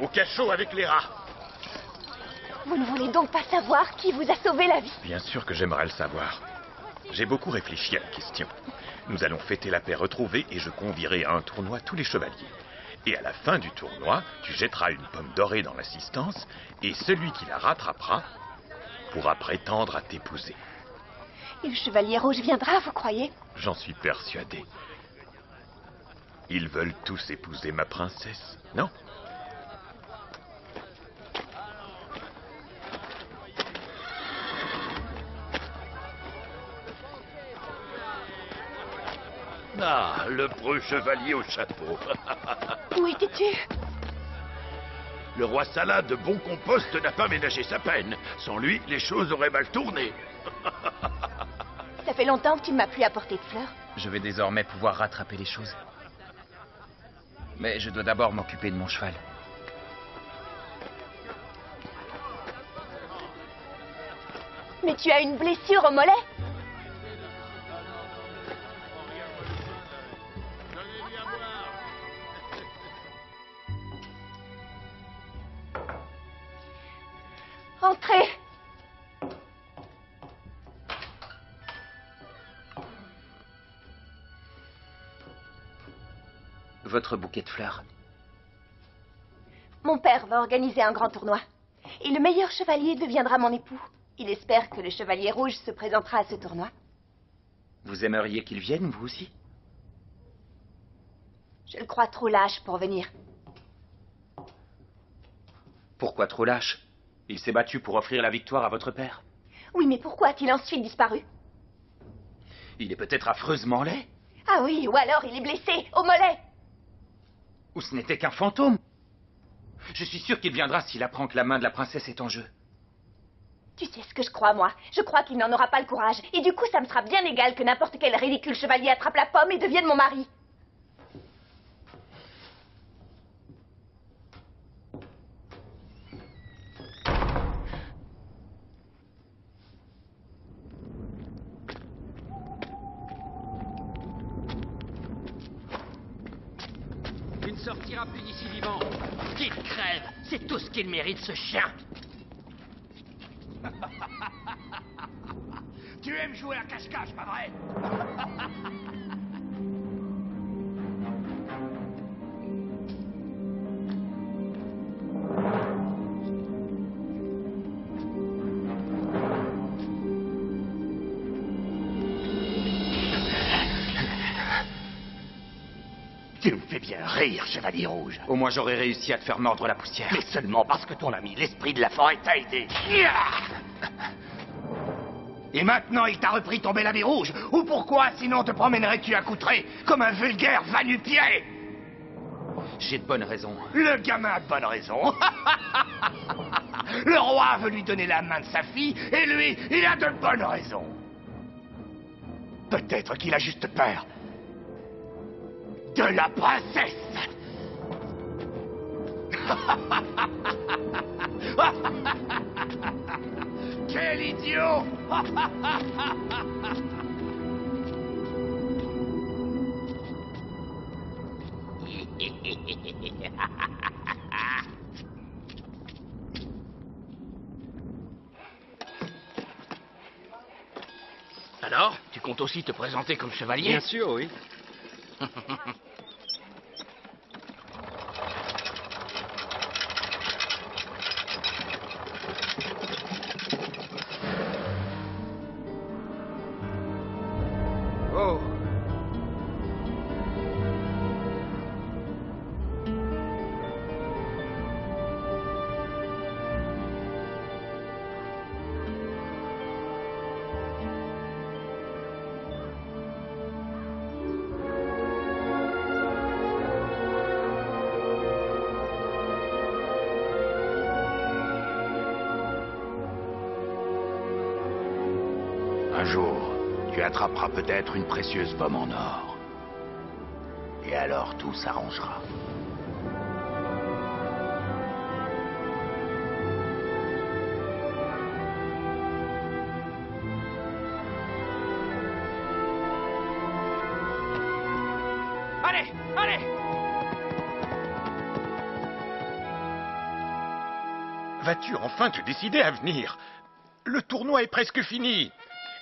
Au cachot avec les rats. Vous ne voulez donc pas savoir qui vous a sauvé la vie? Bien sûr que j'aimerais le savoir. J'ai beaucoup réfléchi à la question. Nous allons fêter la paix retrouvée et je convierai à un tournoi tous les chevaliers. Et à la fin du tournoi, tu jetteras une pomme dorée dans l'assistance et celui qui la rattrapera pourra prétendre à t'épouser. Et le Chevalier Rouge viendra, vous croyez? J'en suis persuadé. Ils veulent tous épouser ma princesse, non? Ah, le preux chevalier au chapeau. Où étais-tu? Le roi Salah de Bon Compost n'a pas ménagé sa peine. Sans lui, les choses auraient mal tourné. Ça fait longtemps que tu ne m'as plus apporté de fleurs. Je vais désormais pouvoir rattraper les choses. Mais je dois d'abord m'occuper de mon cheval. Mais tu as une blessure au mollet? votre bouquet de fleurs? Mon père va organiser un grand tournoi. Et le meilleur chevalier deviendra mon époux. Il espère que le chevalier rouge se présentera à ce tournoi. Vous aimeriez qu'il vienne, vous aussi? Je le crois trop lâche pour venir. Pourquoi trop lâche? Il s'est battu pour offrir la victoire à votre père. Oui, mais pourquoi a-t-il ensuite disparu? Il est peut-être affreusement laid. Ah oui, ou alors il est blessé, au mollet. Ou ce n'était qu'un fantôme. Je suis sûr qu'il viendra s'il apprend que la main de la princesse est en jeu. Tu sais ce que je crois, moi. Je crois qu'il n'en aura pas le courage. Et du coup, ça me sera bien égal que n'importe quel ridicule chevalier attrape la pomme et devienne mon mari. Tu ne sortiras plus d'ici vivant. Qu'il crève. C'est tout ce qu'il mérite, ce chien. Tu aimes jouer à cache-cache, pas vrai? Tu me fais bien rire, chevalier rouge. Au moins j'aurais réussi à te faire mordre la poussière. Mais seulement parce que ton ami, l'esprit de la forêt, t'a aidé. Et maintenant, il t'a repris ton bel habit rouge. Ou pourquoi, sinon, te promènerais-tu accoutré comme un vulgaire va-nu-pied? J'ai de bonnes raisons. Le gamin a de bonnes raisons. Le roi veut lui donner la main de sa fille, et lui, il a de bonnes raisons. Peut-être qu'il a juste peur de la princesse. Quel idiot! Alors, tu comptes aussi te présenter comme chevalier? Bien sûr, oui. Oh. Un jour, tu attraperas peut-être une précieuse pomme en or. Et alors tout s'arrangera. Allez, allez! Vas-tu enfin te décider à venir? Le tournoi est presque fini.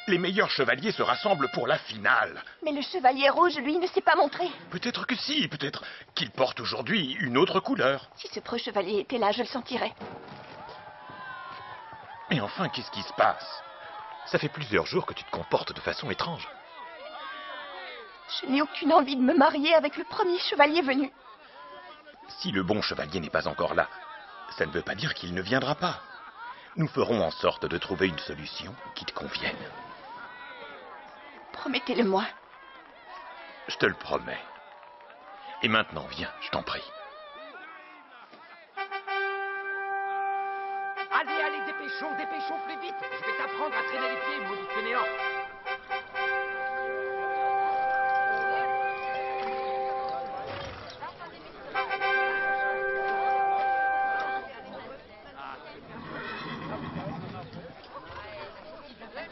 Les meilleurs chevaliers se rassemblent pour la finale. Mais le chevalier rouge, lui, ne s'est pas montré. Peut-être que si, peut-être qu'il porte aujourd'hui une autre couleur. Si ce preux chevalier était là, je le sentirais. Mais enfin, qu'est-ce qui se passe? Ça fait plusieurs jours que tu te comportes de façon étrange. Je n'ai aucune envie de me marier avec le premier chevalier venu. Si le bon chevalier n'est pas encore là, ça ne veut pas dire qu'il ne viendra pas. Nous ferons en sorte de trouver une solution qui te convienne. Promettez-le-moi. Je te le promets. Et maintenant, viens, je t'en prie. Allez, allez, dépêchons plus vite. Je vais t'apprendre à traîner les pieds, maudit fainéant.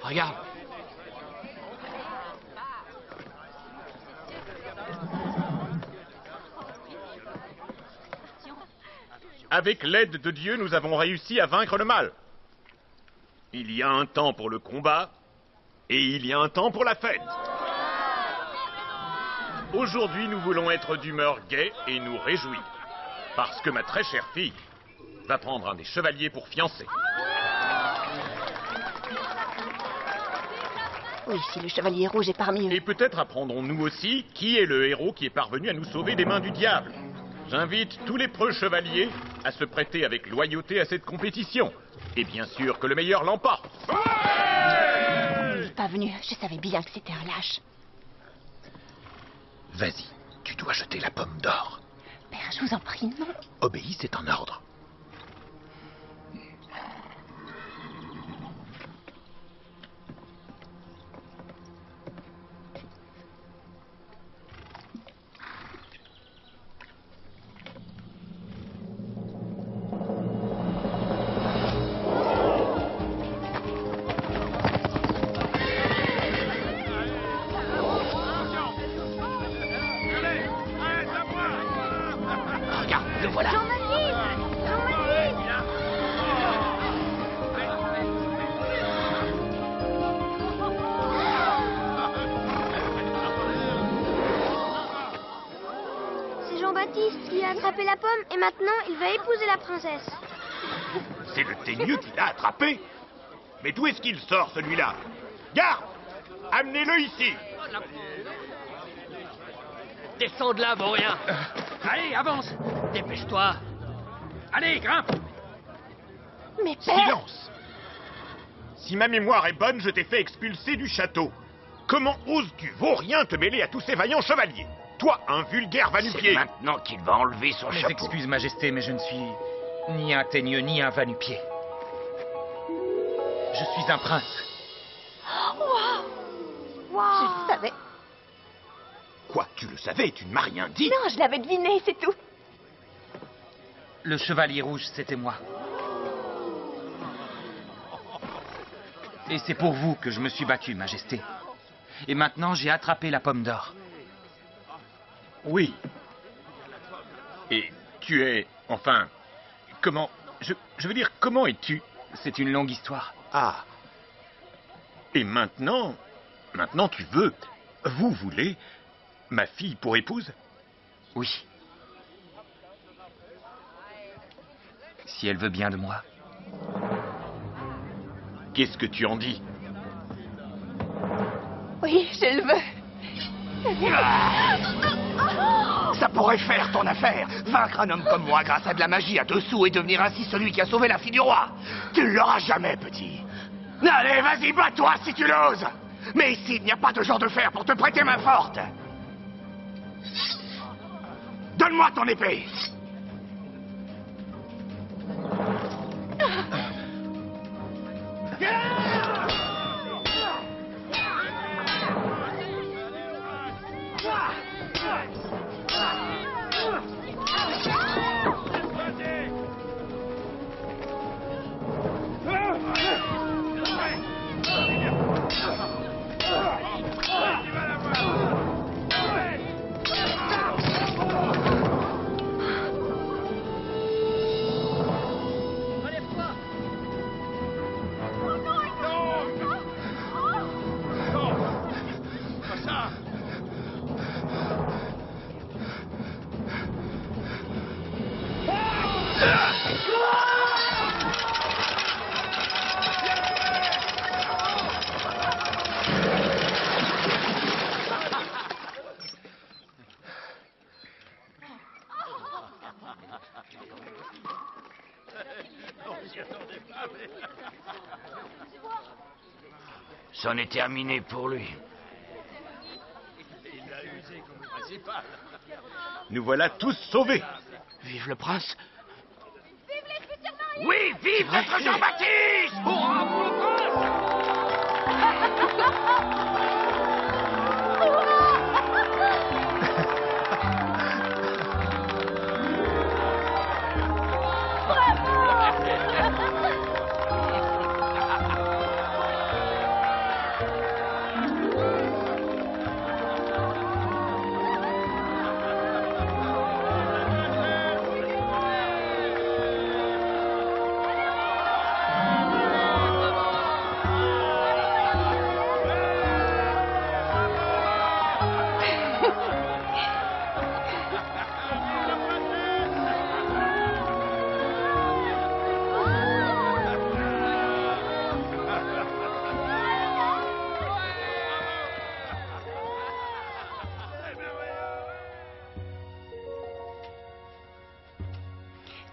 Regarde. Avec l'aide de Dieu, nous avons réussi à vaincre le mal. Il y a un temps pour le combat, et il y a un temps pour la fête. Aujourd'hui, nous voulons être d'humeur gaie et nous réjouir. Parce que ma très chère fille va prendre un des chevaliers pour fiancé. Oui, si le chevalier rouge est parmi eux. Et peut-être apprendrons-nous aussi qui est le héros qui est parvenu à nous sauver des mains du diable. J'invite tous les preux chevaliers à se prêter avec loyauté à cette compétition. Et bien sûr que le meilleur l'emporte. Il n'est pas venu. Je savais bien que c'était un lâche. Vas-y, tu dois jeter la pomme d'or. Père, je vous en prie, non. Obéis, c'est un ordre. Regarde, le voilà. C'est Jean-Baptiste qui a attrapé la pomme et maintenant il va épouser la princesse. C'est le teigneux qui l'a attrapé. Mais d'où est-ce qu'il sort, celui-là? Garde! Amenez-le ici! Descends de là, vaurien. Allez, avance. Dépêche-toi. Allez, grimpe. Mais père... Silence! Si ma mémoire est bonne, je t'ai fait expulser du château. Comment oses-tu, vaurien, te mêler à tous ces vaillants chevaliers? Toi, un vulgaire va-nu-pied! C'est maintenant qu'il va enlever son Mes chapeau. excuses, Majesté, mais je ne suis ni un teigneux ni un va-nu-pied. Je suis un prince. Wow. Je le savais. Quoi, tu le savais, tu ne m'as rien dit? Non, je l'avais deviné, c'est tout. Le chevalier rouge, c'était moi. Et c'est pour vous que je me suis battu, Majesté. Et maintenant, j'ai attrapé la pomme d'or. Oui. Et tu es... Enfin... Comment... Je veux dire, comment es-tu? C'est une longue histoire. Ah. Et maintenant... Maintenant, tu veux... Vous voulez... Ma fille pour épouse? Oui. Si elle veut bien de moi. Qu'est-ce que tu en dis? Oui, je le veux. Ça pourrait faire ton affaire. Vaincre un homme comme moi grâce à de la magie à 2 sous et devenir ainsi celui qui a sauvé la fille du roi. Tu ne l'auras jamais, petit. Allez, vas-y, bats-toi si tu l'oses. Mais ici, il n'y a pas de genre de fer pour te prêter main forte. Donne-moi ton épée. C'en est terminé pour lui. Nous voilà tous sauvés. Vive le prince. Oui, vive notre Jean-Baptiste! Hurrah pour le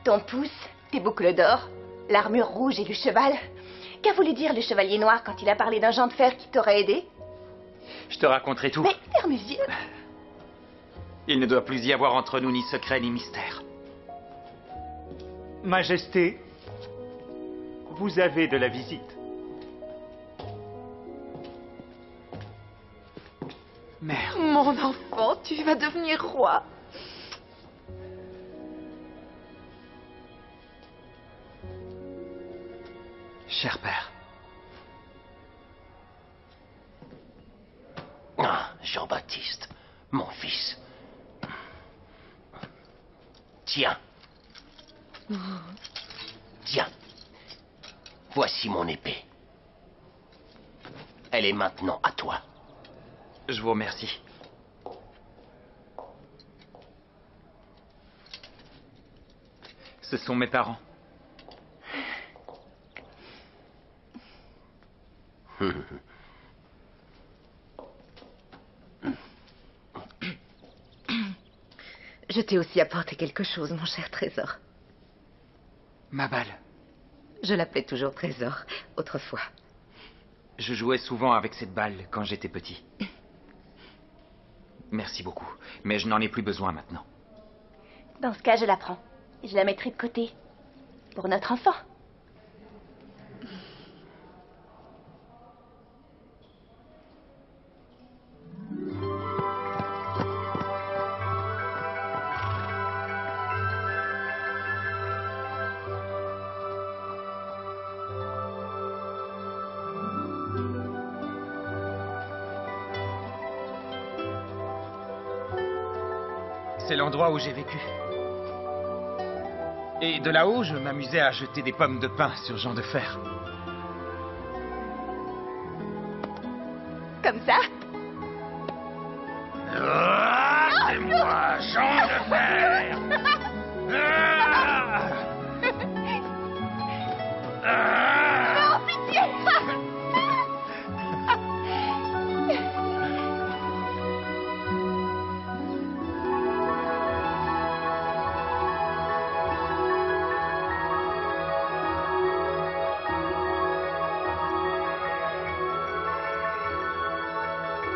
Ton pouce, tes boucles d'or, l'armure rouge et le cheval. Qu'a voulu dire le chevalier noir quand il a parlé d'un Jean de fer qui t'aurait aidé? Je te raconterai tout. Mais ferme les yeux. Il ne doit plus y avoir entre nous ni secret ni mystère. Majesté, vous avez de la visite. Mère. Mon enfant, tu vas devenir roi. Cher père. Ah, Jean-Baptiste, mon fils. Tiens. Tiens. Voici mon épée. Elle est maintenant à toi. Je vous remercie. Ce sont mes parents. Je t'ai aussi apporté quelque chose, mon cher trésor. Ma balle. Je l'appelais toujours trésor, autrefois. Je jouais souvent avec cette balle quand j'étais petit. Merci beaucoup, mais je n'en ai plus besoin maintenant. Dans ce cas, je la prends. Je la mettrai de côté. Pour notre enfant. C'est l'endroit où j'ai vécu. Et de là-haut, je m'amusais à jeter des pommes de pin sur Jean de Fer. Comme ça? C'est moi, Jean de Fer. Non, pitié!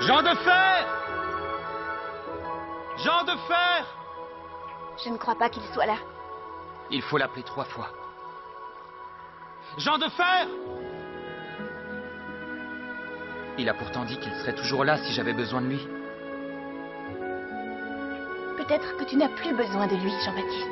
Jean de Fer! Jean de Fer! Je ne crois pas qu'il soit là. Il faut l'appeler 3 fois. Jean de Fer! Il a pourtant dit qu'il serait toujours là si j'avais besoin de lui. Peut-être que tu n'as plus besoin de lui, Jean-Baptiste.